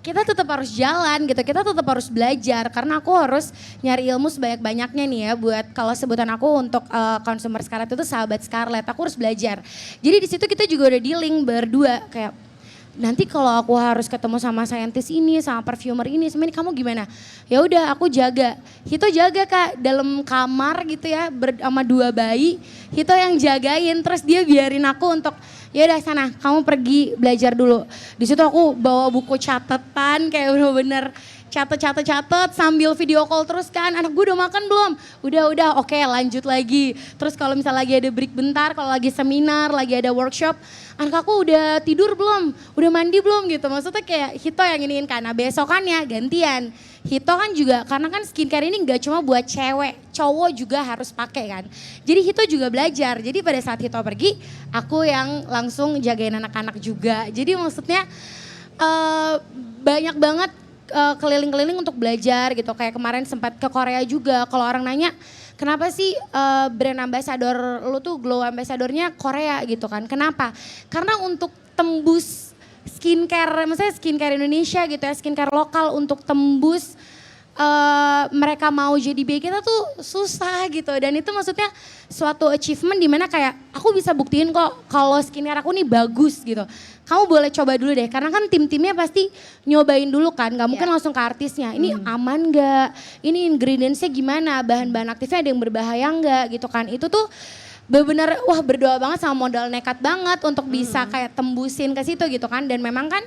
kita tetap harus jalan gitu, kita tetap harus belajar karena aku harus nyari ilmu sebanyak-banyaknya nih ya buat kalau sebutan aku untuk consumer Scarlett itu sahabat Scarlett, aku harus belajar. Jadi di situ kita juga udah dealing berdua kayak nanti kalau aku harus ketemu sama saintis ini, sama perfumer ini, sama ini kamu gimana? Ya udah aku jaga. Hito jaga Kak dalam kamar gitu ya sama 2 bayi, Hito yang jagain terus dia biarin aku untuk ya udah sana kamu pergi belajar dulu. Di situ aku bawa buku catatan kayak bener-bener catet sambil video call terus kan. Anak gue udah makan belum? Udah oke lanjut lagi. Terus kalau misalnya lagi ada break bentar, kalau lagi seminar, lagi ada workshop, anak aku udah tidur belum? Udah mandi belum gitu. Maksudnya kayak Hito yang iniin kan. Nah besokannya gantian. Hito kan juga karena kan skincare ini gak cuma buat cewek, cowok juga harus pakai kan. Jadi Hito juga belajar. Jadi pada saat Hito pergi, aku yang langsung jagain anak-anak juga. Jadi maksudnya banyak banget keliling-keliling untuk belajar gitu. Kayak kemarin sempat ke Korea juga. Kalau orang nanya, kenapa sih brand ambassador lu tuh glow ambassadornya Korea gitu kan? Kenapa? Karena untuk tembus skincare, misalnya skincare Indonesia gitu ya, skincare lokal untuk tembus mereka mau jadi BI kita tuh susah gitu. Dan itu maksudnya suatu achievement dimana kayak aku bisa buktiin kok kalau skincare aku nih bagus gitu. Kamu boleh coba dulu deh karena kan tim-timnya pasti nyobain dulu kan. Gak mungkin langsung ke artisnya, ini aman gak? Ini ingredientsnya gimana? Bahan-bahan aktifnya ada yang berbahaya gak gitu kan. Itu tuh benar-benar wah berdoa banget sama modal nekat banget untuk bisa kayak tembusin ke situ gitu kan. Dan memang kan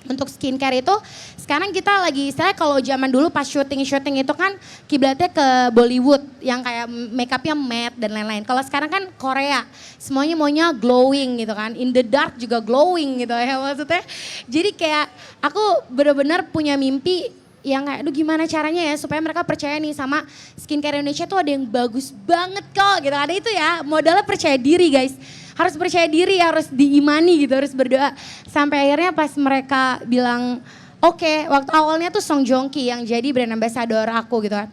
untuk skincare itu sekarang kita lagi istilahnya kalau zaman dulu pas syuting itu kan kiblatnya ke Bollywood yang kayak makeupnya matte dan lain-lain. Kalau sekarang kan Korea semuanya maunya glowing gitu kan, in the dark juga glowing gitu ya maksudnya. Jadi kayak aku benar-benar punya mimpi yang kayak aduh gimana caranya ya supaya mereka percaya nih sama skincare Indonesia tuh ada yang bagus banget kok gitu. Ada itu ya modalnya percaya diri guys. Harus percaya diri, harus diimani gitu, harus berdoa. Sampai akhirnya pas mereka bilang oke, waktu awalnya tuh Song Joong Ki yang jadi brand ambassador aku gitu kan.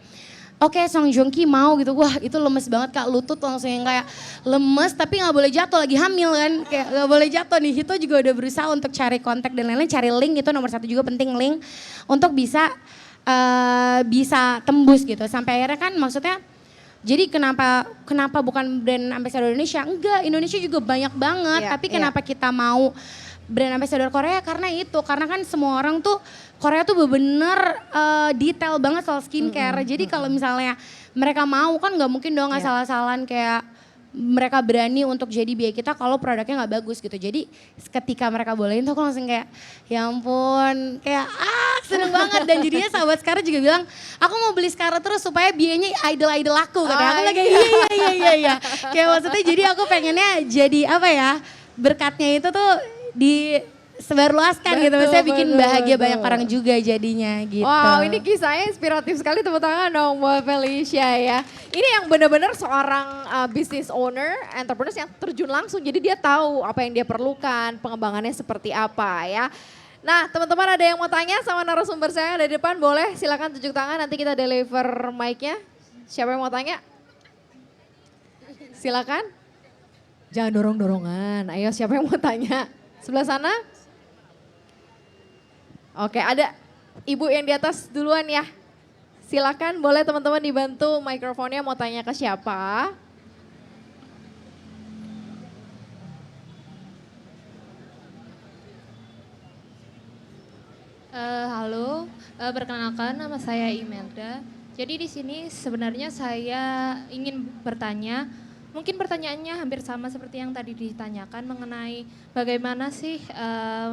Oke, Song Joong Ki mau gitu, wah itu lemes banget Kak, lutut langsung yang kayak lemes tapi gak boleh jatuh, lagi hamil kan. Kayak gak boleh jatuh nih, Hito juga udah berusaha untuk cari kontak dan lain-lain, cari link itu nomor 1 juga penting link. Untuk bisa tembus gitu, sampai akhirnya kan maksudnya jadi kenapa bukan brand ambassador Indonesia? Enggak, Indonesia juga banyak banget. Tapi kenapa kita mau brand ambassador Korea? Karena itu, karena kan semua orang tuh Korea tuh bener-bener detail banget soal skincare. Jadi kalau misalnya mereka mau kan nggak mungkin dong asal-asalan kayak mereka berani untuk jadi biaya kita kalau produknya nggak bagus gitu. Jadi ketika mereka bolehin tuh aku langsung kayak ya ampun kayak seneng banget. Dan jadinya sahabat Scarlett juga bilang aku mau beli Scarlett terus supaya biayanya idol-idol aku. Kata aku lagi iya. Kayak maksudnya jadi aku pengennya jadi apa ya berkatnya itu tuh disebarluaskan gitu. Maksudnya bikin bahagia banyak orang juga jadinya gitu. Wow, ini kisahnya inspiratif sekali, tepuk tangan dong buat Felicia ya. Ini yang benar-benar seorang business owner, entrepreneur yang terjun langsung. Jadi dia tahu apa yang dia perlukan, pengembangannya seperti apa ya. Nah teman-teman ada yang mau tanya sama narasumber saya yang ada di depan, boleh silakan tunjuk tangan nanti kita deliver mic-nya. Siapa yang mau tanya? Silakan. Jangan dorong-dorongan, ayo siapa yang mau tanya? Sebelah sana? Oke, ada ibu yang di atas duluan ya. Silakan, boleh teman-teman dibantu mikrofonnya mau tanya ke siapa? Halo, perkenalkan nama saya Imelda. Jadi di sini sebenarnya saya ingin bertanya, mungkin pertanyaannya hampir sama seperti yang tadi ditanyakan mengenai bagaimana sih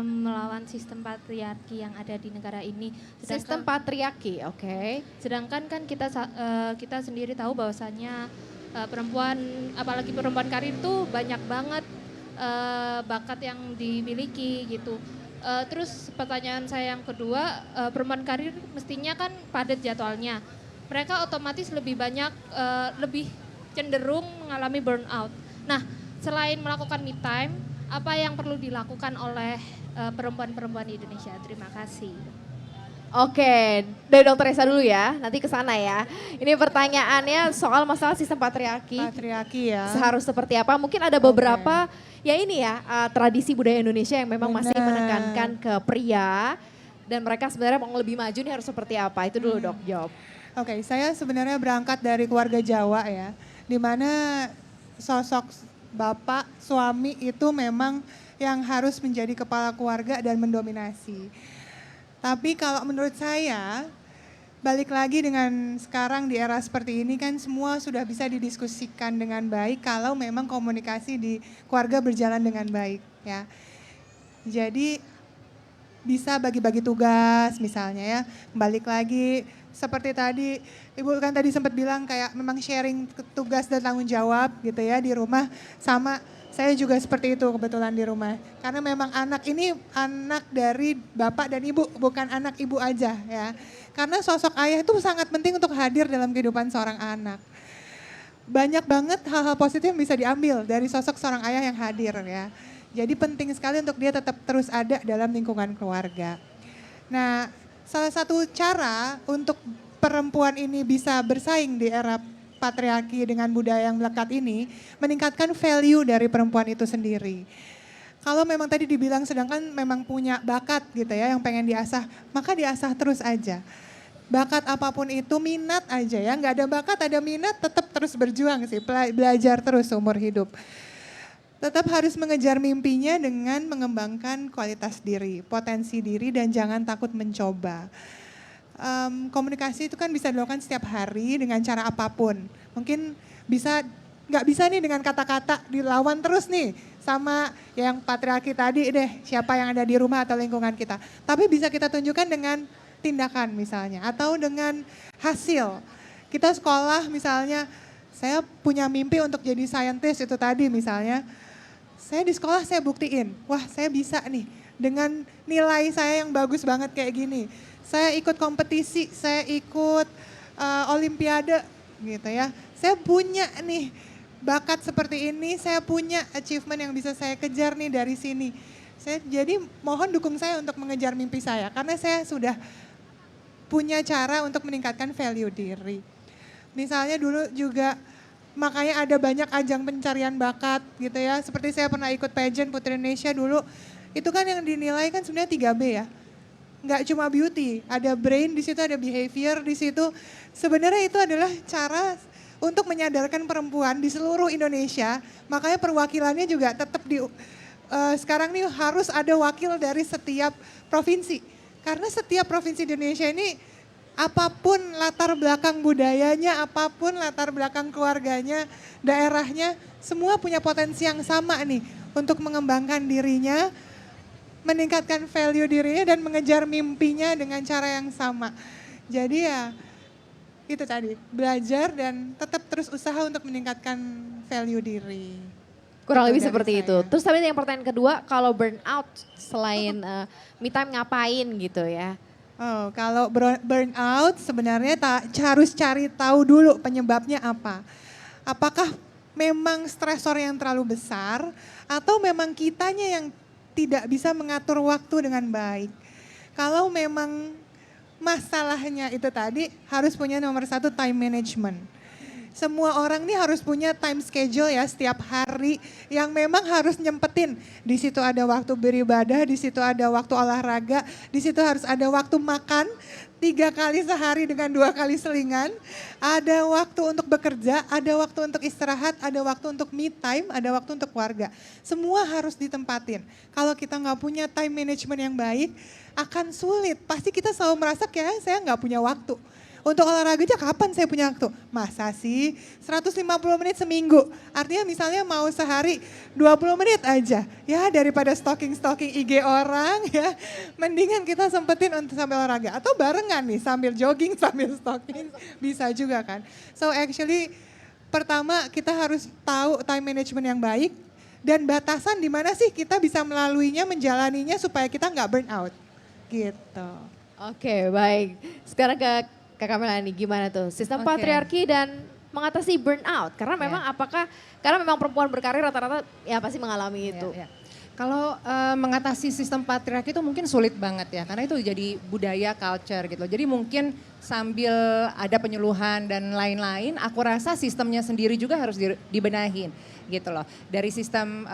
melawan sistem patriarki yang ada di negara ini. Sistem patriarki, oke. Sedangkan kan kita sendiri tahu bahwasannya perempuan, apalagi perempuan karir itu banyak banget bakat yang dimiliki gitu. Terus pertanyaan saya yang kedua, perempuan karir mestinya kan padat jadwalnya. Mereka otomatis lebih banyak, lebih cenderung mengalami burnout. Nah, selain melakukan me time, apa yang perlu dilakukan oleh perempuan-perempuan di Indonesia? Terima kasih. Oke, dari Dokter Esa dulu ya, nanti ke sana ya. Ini pertanyaannya soal masalah sistem patriarki. Patriarki ya. Seharus seperti apa? Mungkin ada beberapa ya ini ya tradisi budaya Indonesia yang memang masih menekankan ke pria dan mereka sebenarnya mau lebih maju nih harus seperti apa? Itu dulu Dok, jawab. Oke, saya sebenarnya berangkat dari keluarga Jawa ya, di mana sosok bapak, suami itu memang yang harus menjadi kepala keluarga dan mendominasi. Tapi kalau menurut saya, balik lagi dengan sekarang di era seperti ini kan semua sudah bisa didiskusikan dengan baik kalau memang komunikasi di keluarga berjalan dengan baik ya. Jadi bisa bagi-bagi tugas misalnya ya, balik lagi seperti tadi Ibu kan tadi sempat bilang kayak memang sharing tugas dan tanggung jawab gitu ya di rumah, sama saya juga seperti itu kebetulan di rumah. Karena memang anak ini anak dari bapak dan ibu, bukan anak ibu aja ya. Karena sosok ayah itu sangat penting untuk hadir dalam kehidupan seorang anak. Banyak banget hal-hal positif yang bisa diambil dari sosok seorang ayah yang hadir ya. Jadi penting sekali untuk dia tetap terus ada dalam lingkungan keluarga. Nah, salah satu cara untuk perempuan ini bisa bersaing di era patriarki dengan budaya yang melekat ini, meningkatkan value dari perempuan itu sendiri. Kalau memang tadi dibilang sedangkan memang punya bakat gitu ya yang pengen diasah, maka diasah terus aja. Bakat apapun itu, minat aja ya, nggak ada bakat ada minat tetap terus berjuang sih, belajar terus seumur hidup. Tetap harus mengejar mimpinya dengan mengembangkan kualitas diri, potensi diri dan jangan takut mencoba. Komunikasi itu kan bisa dilakukan setiap hari dengan cara apapun. Mungkin nggak bisa nih dengan kata-kata dilawan terus nih sama yang patriarki tadi deh, siapa yang ada di rumah atau lingkungan kita. Tapi bisa kita tunjukkan dengan tindakan misalnya atau dengan hasil. Kita sekolah misalnya, saya punya mimpi untuk jadi scientist itu tadi misalnya. Saya di sekolah saya buktiin, wah saya bisa nih dengan nilai saya yang bagus banget kayak gini. Saya ikut kompetisi, saya ikut olimpiade gitu ya. Saya punya nih bakat seperti ini, saya punya achievement yang bisa saya kejar nih dari sini. Jadi mohon dukung saya untuk mengejar mimpi saya karena saya sudah punya cara untuk meningkatkan value diri. Misalnya dulu juga makanya ada banyak ajang pencarian bakat gitu ya. Seperti saya pernah ikut pageant Putri Indonesia dulu. Itu kan yang dinilai kan sebenarnya 3B ya. Nggak cuma beauty, ada brain di situ, ada behavior di situ. Sebenarnya itu adalah cara untuk menyadarkan perempuan di seluruh Indonesia. Makanya perwakilannya juga tetap sekarang nih harus ada wakil dari setiap provinsi. Karena setiap provinsi di Indonesia ini apapun latar belakang budayanya, apapun latar belakang keluarganya, daerahnya, semua punya potensi yang sama nih untuk mengembangkan dirinya, meningkatkan value dirinya dan mengejar mimpinya dengan cara yang sama. Jadi ya itu tadi, belajar dan tetap terus usaha untuk meningkatkan value diri. Kurang Itu lebih dari seperti saya. itu. Terus tapi yang pertanyaan kedua, kalau burnout selain me time ngapain gitu ya? Oh, kalau burnout sebenarnya harus cari tahu dulu penyebabnya apa. Apakah memang stresor yang terlalu besar atau memang kitanya yang tidak bisa mengatur waktu dengan baik. Kalau memang masalahnya itu tadi harus punya nomor satu time management. Semua orang nih harus punya time schedule ya setiap hari yang memang harus nyempetin. Di situ ada waktu beribadah, di situ ada waktu olahraga, di situ harus ada waktu makan 3 kali sehari dengan 2 kali selingan. Ada waktu untuk bekerja, ada waktu untuk istirahat, ada waktu untuk me time, ada waktu untuk keluarga. Semua harus ditempatin. Kalau kita nggak punya time management yang baik, akan sulit. Pasti kita selalu merasa kayak saya nggak punya waktu. Untuk olahraga aja kapan saya punya waktu? Masa sih 150 menit seminggu. Artinya misalnya mau sehari 20 menit aja. Ya daripada stalking IG orang ya. Mendingan kita sempetin untuk sambil olahraga. Atau barengan nih sambil jogging sambil stalking. Bisa juga kan. So actually pertama kita harus tahu time management yang baik. Dan batasan di mana sih kita bisa melaluinya, menjalaninya supaya kita nggak burn out. Gitu. Oke, baik. Sekarang ke Kak Melani, gimana tuh sistem Oke. patriarki dan mengatasi burnout? Karena memang karena memang perempuan berkarir rata-rata ya pasti mengalami itu. Ya, ya. Kalau mengatasi sistem patriarki itu mungkin sulit banget ya, karena itu jadi budaya, culture gitu. Jadi mungkin sambil ada penyuluhan dan lain-lain, aku rasa sistemnya sendiri juga harus dibenahin gitu loh. Dari sistem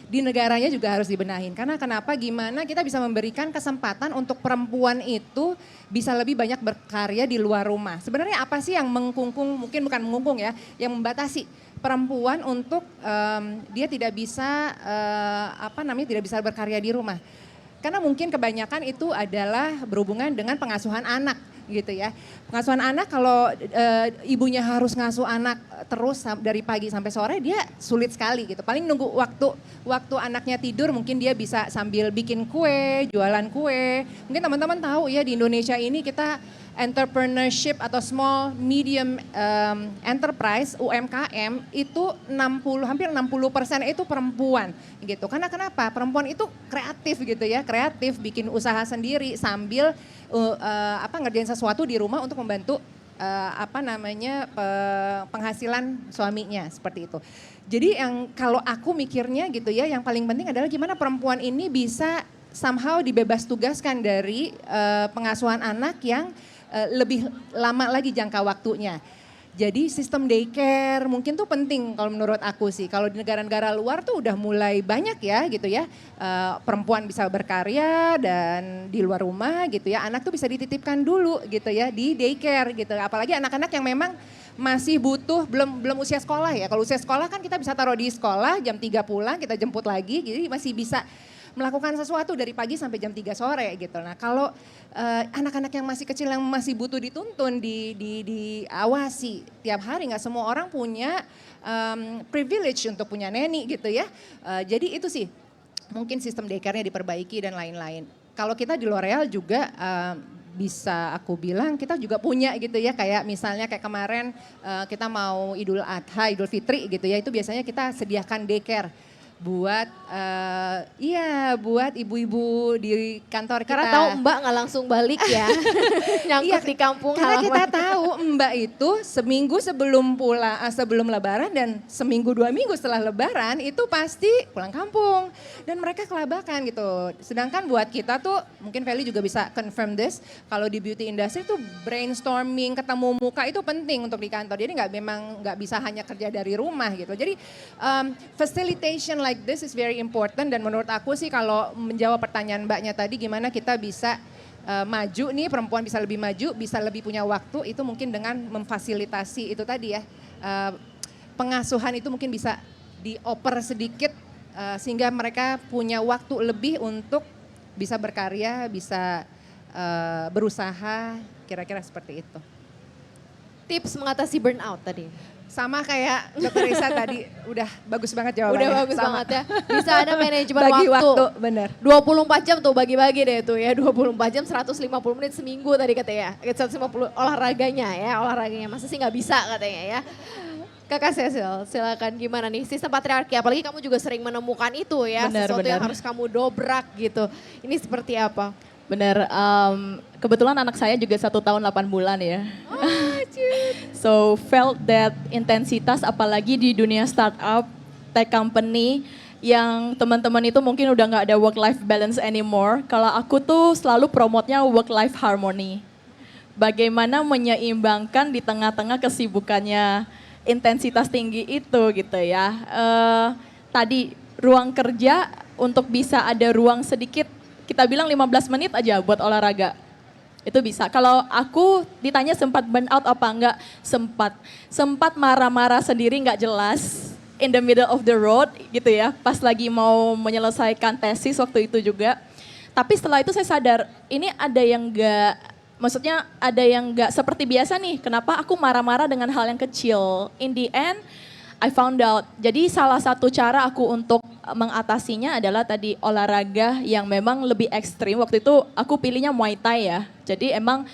di negaranya juga harus dibenahin. Karena kenapa? Gimana kita bisa memberikan kesempatan untuk perempuan itu bisa lebih banyak berkarya di luar rumah. Sebenarnya apa sih yang mengkungkung, mungkin bukan mengkungkung ya, yang membatasi perempuan untuk dia tidak bisa tidak bisa berkarya di rumah. Karena mungkin kebanyakan itu adalah berhubungan dengan pengasuhan anak gitu ya. Pengasuhan anak kalau ibunya harus ngasuh anak terus dari pagi sampai sore, dia sulit sekali gitu. Paling nunggu waktu anaknya tidur, mungkin dia bisa sambil bikin kue, jualan kue. Mungkin teman-teman tahu ya, di Indonesia ini kita entrepreneurship atau small medium enterprise UMKM itu hampir 60% itu perempuan gitu. Karena kenapa? Perempuan itu kreatif gitu ya, kreatif bikin usaha sendiri sambil ngerjain sesuatu di rumah untuk membantu penghasilan suaminya, seperti itu. Jadi yang kalau aku mikirnya gitu ya, yang paling penting adalah gimana perempuan ini bisa somehow dibebas tugaskan dari pengasuhan anak yang lebih lama lagi jangka waktunya. Jadi sistem daycare mungkin tuh penting kalau menurut aku sih. Kalau di negara-negara luar tuh udah mulai banyak ya gitu ya. Perempuan bisa berkarya dan di luar rumah gitu ya. Anak tuh bisa dititipkan dulu gitu ya di daycare gitu. Apalagi anak-anak yang memang masih butuh, belum usia sekolah ya. Kalau usia sekolah kan kita bisa taruh di sekolah, jam 3 pulang kita jemput lagi. Jadi masih bisa melakukan sesuatu dari pagi sampai jam 3 sore gitu. Nah kalau anak-anak yang masih kecil yang masih butuh dituntun, diawasi tiap hari, nggak semua orang punya privilege untuk punya neni gitu ya. Jadi itu sih mungkin sistem daycare-nya diperbaiki dan lain-lain. Kalau kita di L'Oreal juga bisa aku bilang kita juga punya gitu ya, kayak misalnya kayak kemarin kita mau Idul Adha, Idul Fitri gitu ya, itu biasanya kita sediakan daycare buat buat ibu-ibu di kantor kita. Karena tahu Mbak nggak langsung balik ya, nyangkut di kampung karena halaman. kita tahu Mbak itu seminggu sebelum Lebaran dan seminggu 2 minggu setelah Lebaran itu pasti pulang kampung dan mereka kelabakan gitu. Sedangkan buat kita tuh mungkin Feli juga bisa confirm this, kalau di beauty industry tuh brainstorming, ketemu muka itu penting untuk di kantor. Jadi nggak bisa hanya kerja dari rumah gitu. Jadi facilitation like this is very important dan menurut aku sih kalau menjawab pertanyaan Mbaknya tadi gimana kita bisa maju nih, perempuan bisa lebih maju, bisa lebih punya waktu, itu mungkin dengan memfasilitasi itu tadi ya. Pengasuhan itu mungkin bisa dioper sedikit sehingga mereka punya waktu lebih untuk bisa berkarya, bisa berusaha, kira-kira seperti itu. Tips mengatasi burnout tadi. Sama kayak Dr. Risa tadi, udah bagus banget jawabannya. Udah bagus sama. banget ya. Bisa ada manajemen Bagi waktu, bener. 24 jam tuh bagi-bagi deh tuh ya. 24 jam 150 menit seminggu tadi katanya. 150 olahraganya. Masa sih nggak bisa katanya ya. Kakak Cecil, silakan gimana nih sistem patriarki, apalagi kamu juga sering menemukan itu ya, sesuatu yang harus kamu dobrak gitu. Ini seperti apa? Benar, kebetulan anak saya juga 1 tahun 8 bulan ya. So felt that intensitas apalagi di dunia startup, tech company yang teman-teman itu mungkin udah nggak ada work-life balance anymore. Kalau aku tuh selalu promotnya work-life harmony. Bagaimana menyeimbangkan di tengah-tengah kesibukannya intensitas tinggi itu gitu ya. Tadi ruang kerja untuk bisa ada ruang sedikit, kita bilang 15 menit aja buat olahraga. Itu bisa. Kalau aku ditanya sempat burn out apa enggak? Sempat marah-marah sendiri enggak jelas. In the middle of the road gitu ya. Pas lagi mau menyelesaikan tesis waktu itu juga. Tapi setelah itu saya sadar, ini ada yang enggak, maksudnya ada yang enggak seperti biasa nih. Kenapa aku marah-marah dengan hal yang kecil? In the end, I found out. Jadi salah satu cara aku untuk mengatasinya adalah tadi olahraga yang memang lebih ekstrim. Waktu itu aku pilihnya Muay Thai ya. Jadi emang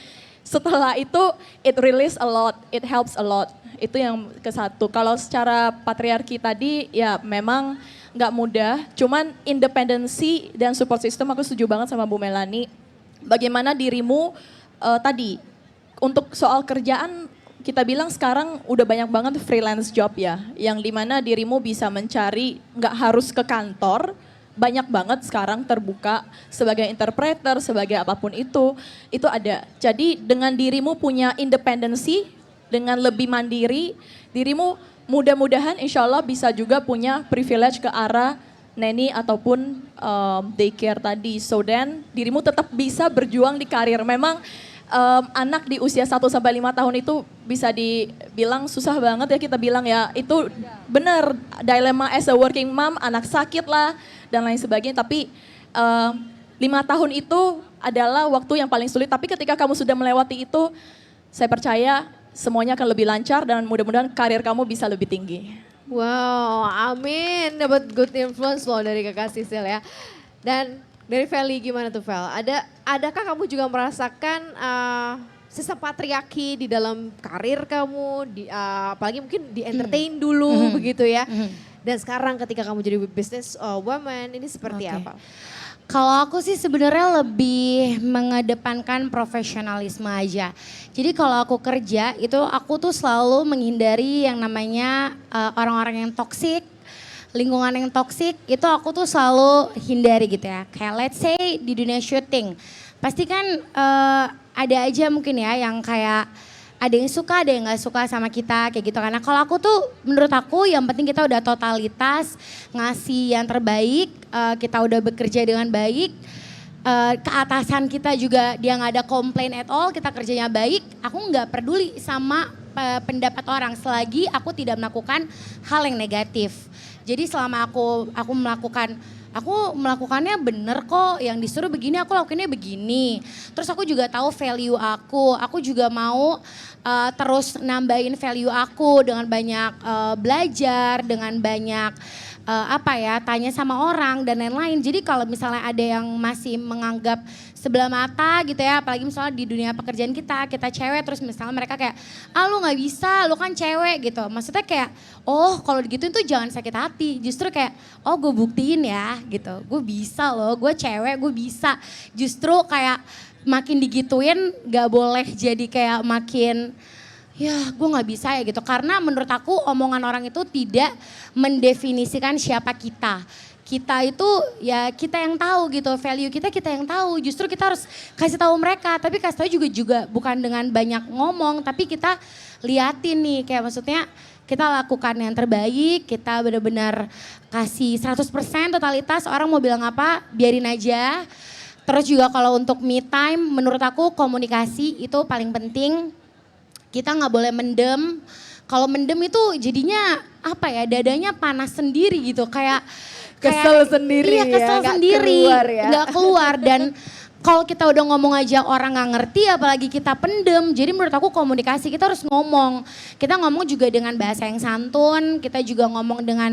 setelah itu it release a lot, it helps a lot. Itu yang ke satu. Kalau secara patriarki tadi ya memang nggak mudah. Cuman independensi dan support system aku setuju banget sama Bu Melani. Bagaimana dirimu tadi untuk soal kerjaan, kita bilang sekarang udah banyak banget freelance job ya, yang dimana dirimu bisa mencari, nggak harus ke kantor, banyak banget sekarang terbuka sebagai interpreter, sebagai apapun itu ada. Jadi dengan dirimu punya independensi, dengan lebih mandiri, dirimu mudah-mudahan insya Allah bisa juga punya privilege ke arah nanny ataupun daycare tadi. So then dirimu tetap bisa berjuang di karir. Memang anak di usia 1 sampai 5 tahun itu bisa dibilang susah banget ya, kita bilang ya. Itu benar dilema as a working mom, anak sakit lah dan lain sebagainya. Tapi 5 tahun itu adalah waktu yang paling sulit. Tapi ketika kamu sudah melewati itu, saya percaya semuanya akan lebih lancar dan mudah-mudahan karir kamu bisa lebih tinggi. Wow, amin. Dapat good influence loh dari Kakak Sisil ya. Dan dari Feli gimana tuh Fel? Adakah kamu juga merasakan sistem patriarki di dalam karir kamu, apalagi mungkin di entertain dulu begitu ya. Dan sekarang ketika kamu jadi business woman, ini seperti apa? Kalau aku sih sebenarnya lebih mengedepankan profesionalisme aja. Jadi kalau aku kerja itu aku tuh selalu menghindari yang namanya orang-orang yang toksik, lingkungan yang toksik itu aku tuh selalu hindari gitu ya. Kayak let's say di dunia syuting, pasti kan ada aja mungkin ya yang kayak ada yang suka, ada yang nggak suka sama kita kayak gitu. Karena kalau aku tuh menurut aku yang penting kita udah totalitas ngasih yang terbaik, kita udah bekerja dengan baik, keatasan kita juga dia nggak ada komplain at all, kita kerjanya baik. Aku nggak peduli sama pendapat orang selagi aku tidak melakukan hal yang negatif. Jadi selama aku melakukannya bener kok, yang disuruh begini aku lakukannya begini. Terus aku juga tahu value aku juga mau terus nambahin value aku dengan banyak belajar, dengan banyak tanya sama orang dan lain-lain. Jadi kalau misalnya ada yang masih menganggap sebelah mata gitu ya, apalagi misalnya di dunia pekerjaan kita cewek terus misalnya mereka kayak, lu gak bisa, lu kan cewek gitu. Maksudnya kayak, kalau digituin tuh jangan sakit hati. Justru kayak, gue buktiin ya gitu, gue bisa loh, gue cewek, gue bisa. Justru kayak makin digituin gak boleh jadi kayak makin, ya gue gak bisa ya gitu. Karena menurut aku omongan orang itu tidak mendefinisikan siapa kita. Kita itu ya kita yang tahu gitu, value kita yang tahu. Justru kita harus kasih tahu mereka, tapi kasih tahu juga bukan dengan banyak ngomong, tapi kita liatin nih kayak maksudnya kita lakukan yang terbaik, kita benar-benar kasih 100% totalitas, orang mau bilang apa biarin aja. Terus juga kalau untuk me time menurut aku komunikasi itu paling penting. Kita nggak boleh mendem. Kalau mendem itu jadinya dadanya panas sendiri gitu, kayak Kesel sendiri iya, kesel ya, sendiri, nggak keluar. Dan kalau kita udah ngomong aja orang nggak ngerti, apalagi kita pendem. Jadi menurut aku komunikasi kita harus ngomong. Kita ngomong juga dengan bahasa yang santun, kita juga ngomong dengan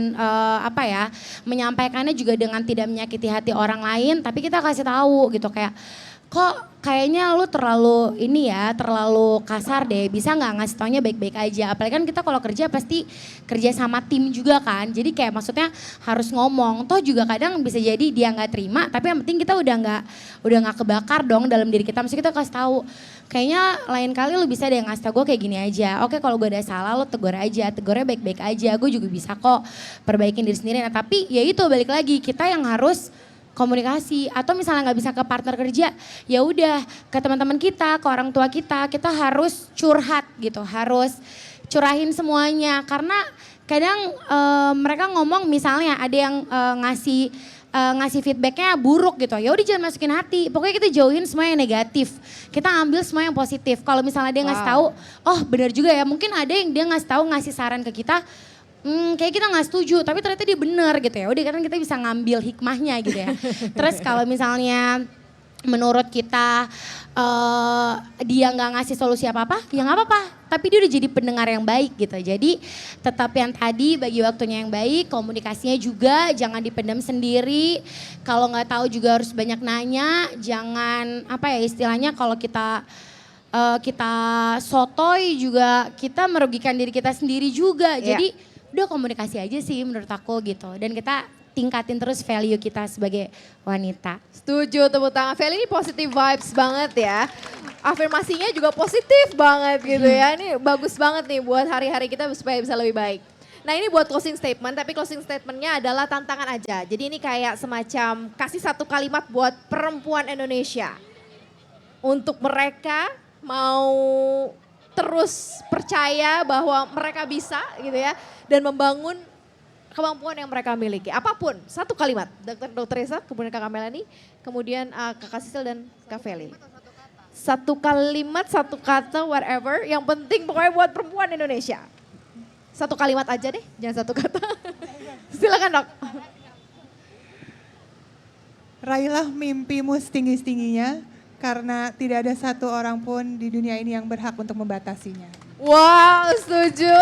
menyampaikannya juga dengan tidak menyakiti hati orang lain. Tapi kita kasih tahu gitu kayak, kok kayaknya lu terlalu terlalu kasar deh, bisa nggak ngasih taunya baik-baik aja. Apalagi kan kita kalau kerja pasti kerja sama tim juga kan, jadi kayak maksudnya harus ngomong. Toh juga kadang bisa jadi dia nggak terima, tapi yang penting kita udah nggak kebakar dong dalam diri kita. Maksudnya kita kasih tahu, kayaknya lain kali lu bisa deh ngasih tau gue kayak gini aja. Oke kalau gue ada salah lu tegur aja, tegurnya baik-baik aja. Gue juga bisa kok perbaikin diri sendiri. Nah tapi ya itu balik lagi kita yang harus komunikasi. Atau misalnya nggak bisa ke partner kerja, ya udah ke teman-teman kita, ke orang tua kita harus curhat gitu, harus curahin semuanya. Karena kadang mereka ngomong misalnya ada yang ngasih feedbacknya buruk gitu, ya udah jangan masukin hati. Pokoknya kita jauhin semua yang negatif, kita ambil semua yang positif. Kalau misalnya dia ngasih tahu, benar juga ya, mungkin ada yang dia ngasih saran ke kita, kayak kita nggak setuju, tapi ternyata dia benar gitu ya. Udah kan kita bisa ngambil hikmahnya gitu ya. Terus kalau misalnya menurut kita dia nggak ngasih solusi apa-apa, ya nggak apa-apa. Tapi dia udah jadi pendengar yang baik gitu. Jadi tetap yang tadi bagi waktunya yang baik, komunikasinya juga jangan dipendam sendiri. Kalau nggak tahu juga harus banyak nanya, jangan istilahnya kalau kita sotoy juga kita merugikan diri kita sendiri juga. Jadi udah komunikasi aja sih menurut aku gitu. Dan kita tingkatin terus value kita sebagai wanita. Setuju, tepuk tangan. Feli ini positive vibes banget ya. Afirmasinya juga positif banget gitu ya. Ini bagus banget nih buat hari-hari kita supaya bisa lebih baik. Nah ini buat closing statement, tapi closing statementnya adalah tantangan aja. Jadi ini kayak semacam kasih satu kalimat buat perempuan Indonesia. Untuk mereka mau terus percaya bahwa mereka bisa gitu ya. Dan membangun kemampuan yang mereka miliki. Apapun, satu kalimat. Dr. Reza, kemudian Kakak Melani, kemudian Kakak Sisil dan Kak Feli. Satu kalimat, satu kata, whatever. Yang penting pokoknya buat perempuan Indonesia. Satu kalimat aja deh, jangan satu kata. Silakan Dok. Raihlah mimpimu setinggi-tingginya karena tidak ada satu orang pun di dunia ini yang berhak untuk membatasinya. Wow, setuju.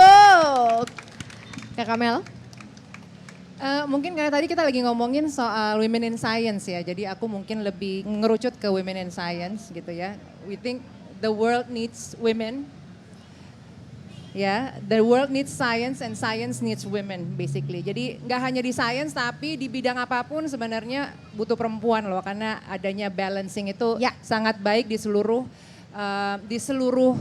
Kakak Mel? Mungkin karena tadi kita lagi ngomongin soal women in science ya, jadi aku mungkin lebih ngerucut ke women in science gitu ya. We think the world needs women. Ya, the world needs science and science needs women basically. Jadi nggak hanya di science tapi di bidang apapun sebenarnya butuh perempuan loh, karena adanya balancing itu sangat baik di seluruh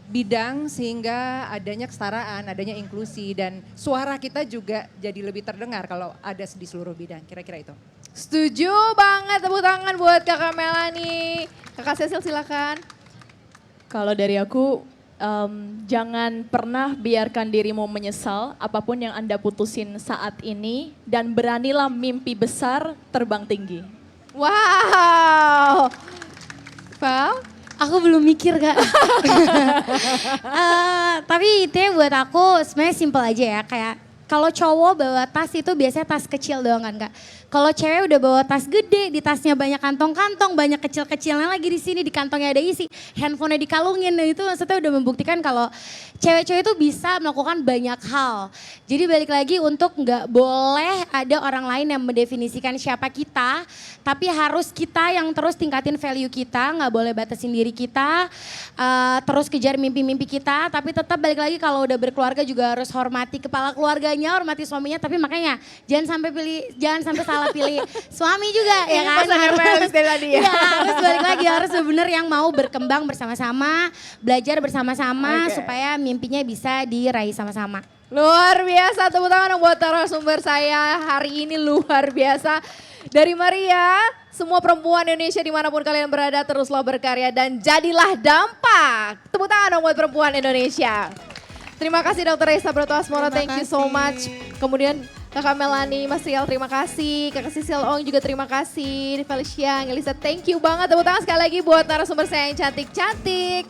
bidang sehingga adanya kesetaraan, adanya inklusi dan suara kita juga jadi lebih terdengar kalau ada di seluruh bidang. Kira-kira itu. Setuju banget, tepuk tangan buat Kakak Melani. Kakak Cecil silakan. Kalau dari aku, jangan pernah biarkan dirimu menyesal apapun yang Anda putusin saat ini dan beranilah mimpi besar terbang tinggi. Wow. Val? Aku belum mikir Kak. Tapi itu buat aku sebenarnya simpel aja ya. Kayak kalau cowok bawa tas itu biasanya tas kecil doang kan Kak. Kalau cewek udah bawa tas gede, di tasnya banyak kantong-kantong, banyak kecil-kecilnya lagi di sini, di kantongnya ada isi, handphonenya dikalungin, dan itu maksudnya udah membuktikan kalau cewek-cewek itu bisa melakukan banyak hal. Jadi balik lagi untuk nggak boleh ada orang lain yang mendefinisikan siapa kita, tapi harus kita yang terus tingkatin value kita, nggak boleh batasin diri kita, terus kejar mimpi-mimpi kita, tapi tetap balik lagi kalau udah berkeluarga juga harus hormati kepala keluarganya, hormati suaminya, tapi makanya jangan sampai salah pilih suami juga ya kan. Harus dari tadi ya. Ya, harus balik lagi, harus benar yang mau berkembang bersama-sama, belajar bersama-sama supaya mimpinya bisa diraih sama-sama. Luar biasa, tepuk tangan buat narasumber saya hari ini, luar biasa. Dari Maria, semua perempuan Indonesia dimanapun kalian berada teruslah berkarya dan jadilah dampak. Tepuk tangan buat perempuan Indonesia. Terima kasih Dr. Reza Brotoasmoro, thank you so much. Kemudian Kakak Melani, Mas Rial terima kasih. Kakak Sisil Ong juga terima kasih. Felicia, Elisa thank you banget. Tepuk tangan sekali lagi buat narasumber saya yang cantik-cantik.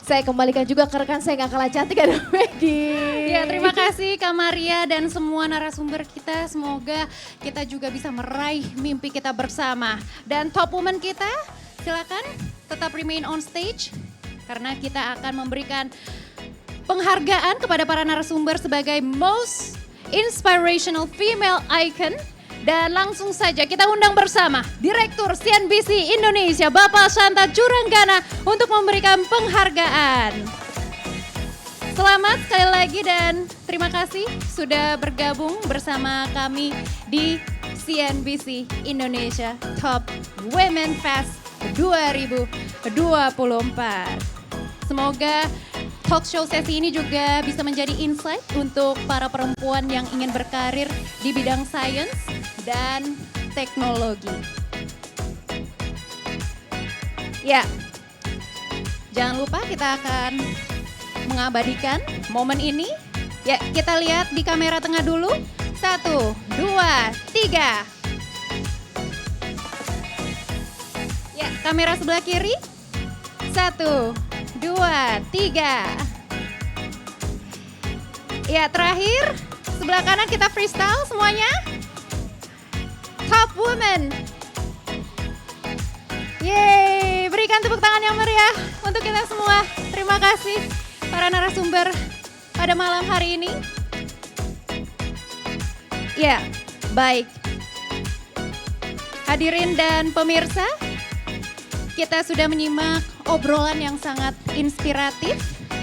Saya kembalikan juga ke rekan saya yang gak kalah cantik, ada Maggie. Ya, terima kasih Kak Maria dan semua narasumber kita. Semoga kita juga bisa meraih mimpi kita bersama. Dan top woman kita, silakan tetap remain on stage. Karena kita akan memberikan penghargaan kepada para narasumber sebagai most inspirational female icon. Dan langsung saja kita undang bersama Direktur CNBC Indonesia Bapak Shanta Churanggana untuk memberikan penghargaan. Selamat sekali lagi dan terima kasih sudah bergabung bersama kami di CNBC Indonesia Top Women Fest 2024. Semoga talk show sesi ini juga bisa menjadi insight untuk para perempuan yang ingin berkarir di bidang sains dan teknologi. Ya, jangan lupa kita akan mengabadikan momen ini. Ya, kita lihat di kamera tengah dulu. 1, 2, 3. Ya, kamera sebelah kiri. 1, 2, 3. Ya, terakhir sebelah kanan kita freestyle semuanya. Top woman. Yeay, berikan tepuk tangan yang meriah untuk kita semua. Terima kasih para narasumber pada malam hari ini. Ya, baik. Hadirin dan pemirsa, kita sudah menyimak obrolan yang sangat inspiratif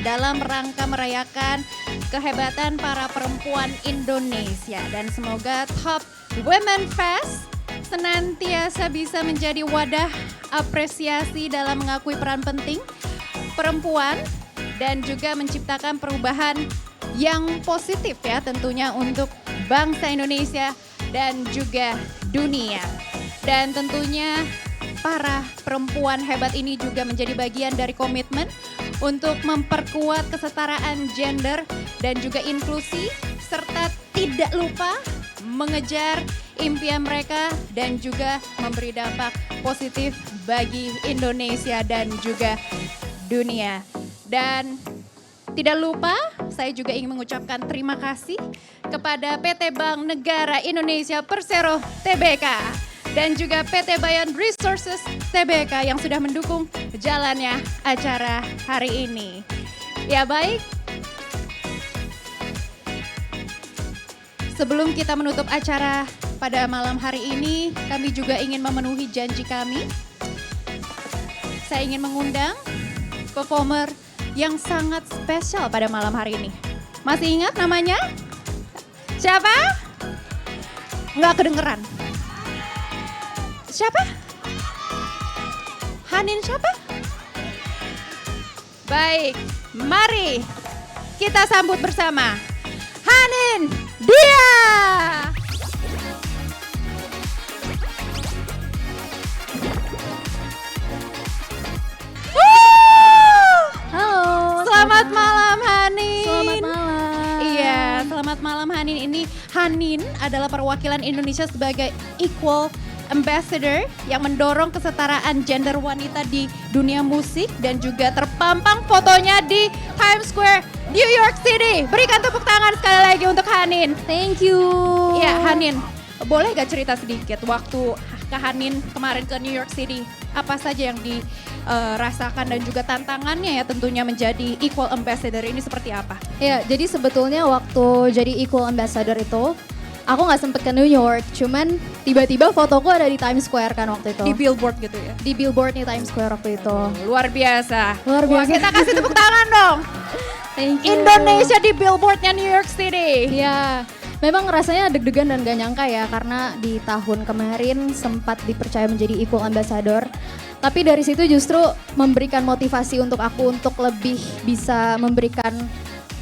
dalam rangka merayakan kehebatan para perempuan Indonesia. Dan semoga Top Women Fest senantiasa bisa menjadi wadah apresiasi dalam mengakui peran penting perempuan dan juga menciptakan perubahan yang positif ya tentunya untuk bangsa Indonesia dan juga dunia. Dan tentunya para perempuan hebat ini juga menjadi bagian dari komitmen untuk memperkuat kesetaraan gender dan juga inklusi serta tidak lupa mengejar impian mereka dan juga memberi dampak positif bagi Indonesia dan juga dunia. Dan tidak lupa saya juga ingin mengucapkan terima kasih kepada PT Bank Negara Indonesia Persero Tbk dan juga PT Bayan Resources Tbk yang sudah mendukung jalannya acara hari ini. Ya baik, sebelum kita menutup acara pada malam hari ini, kami juga ingin memenuhi janji kami. Saya ingin mengundang performer yang sangat spesial pada malam hari ini. Masih ingat namanya? Siapa? Nggak kedengeran. Siapa? Hanin siapa? Baik, mari kita sambut bersama Hanin Dia. Halo. Selamat malam Hanin. Selamat malam. Iya, selamat malam Hanin. Ini Hanin adalah perwakilan Indonesia sebagai Equal Ambassador yang mendorong kesetaraan gender wanita di dunia musik dan juga terpampang fotonya di Times Square, New York City. Berikan tepuk tangan sekali lagi untuk Hanin. Thank you. Ya Hanin, boleh gak cerita sedikit waktu Kak Hanin kemarin ke New York City? Apa saja yang dirasakan dan juga tantangannya ya tentunya menjadi Equal Ambassador ini seperti apa? Ya, jadi sebetulnya waktu jadi Equal Ambassador itu, aku nggak sempet ke New York, cuman tiba-tiba fotoku ada di Times Square kan waktu itu. Di billboard gitu ya? Di billboardnya Times Square waktu itu. Luar biasa. Luar Wah, biasa. kita kasih tepuk tangan dong. Thank you. Indonesia di billboardnya New York City. Ya, memang rasanya deg-degan dan gak nyangka ya, karena di tahun kemarin sempat dipercaya menjadi Equal Ambassador. Tapi dari situ justru memberikan motivasi untuk aku untuk lebih bisa memberikan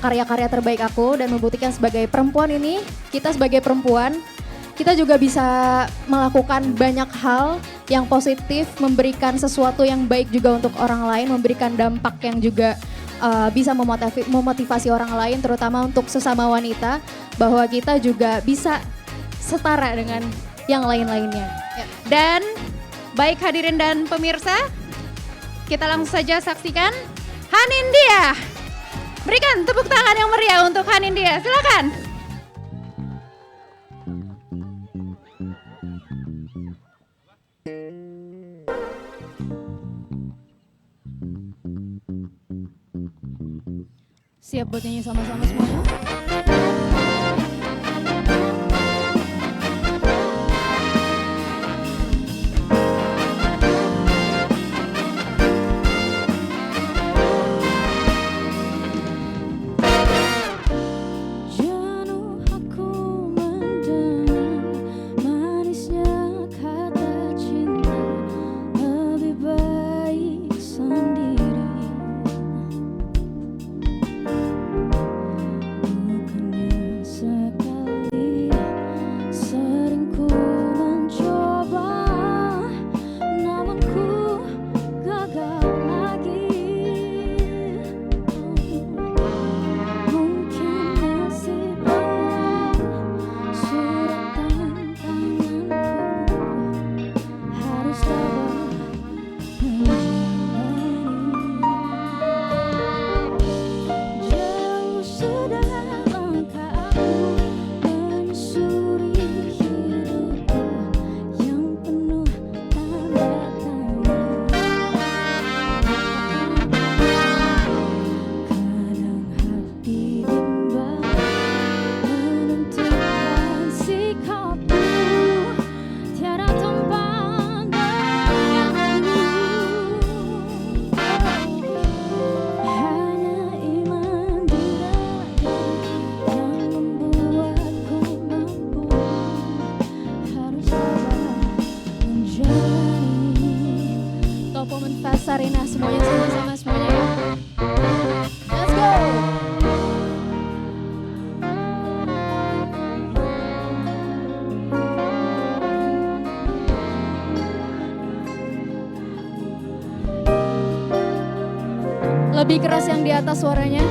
karya-karya terbaik aku dan membuktikan sebagai perempuan ini, kita sebagai perempuan, kita juga bisa melakukan banyak hal yang positif, memberikan sesuatu yang baik juga untuk orang lain, memberikan dampak yang juga bisa memotivasi orang lain, terutama untuk sesama wanita, bahwa kita juga bisa setara dengan yang lain-lainnya. Dan baik hadirin dan pemirsa, kita langsung saja saksikan Hanin Dia. Berikan tepuk tangan yang meriah untuk Hanin Dia, silakan. Siap buat nyanyi sama-sama semuanya? Jenuh aku mendengar manisnya kata cinta, lebih baik sendiri. Bukannya sekali sering ku mencoba, namun ku gagal lagi. Mungkin nasibnya suratan tanganku harus tabah menjalani. Jauh sudah langkahku menyusuri hidupku yang penuh tanda tanya. Kadang hati bimbang menentukan sikapku, tiada tempat bagiku. Hanya iman diri yang membuatku mampu harus sabar menjalani. Top Woman Fest Arena, semuanya sama-sama semuanya ya. Let's go! Lebih keras yang di atas suaranya.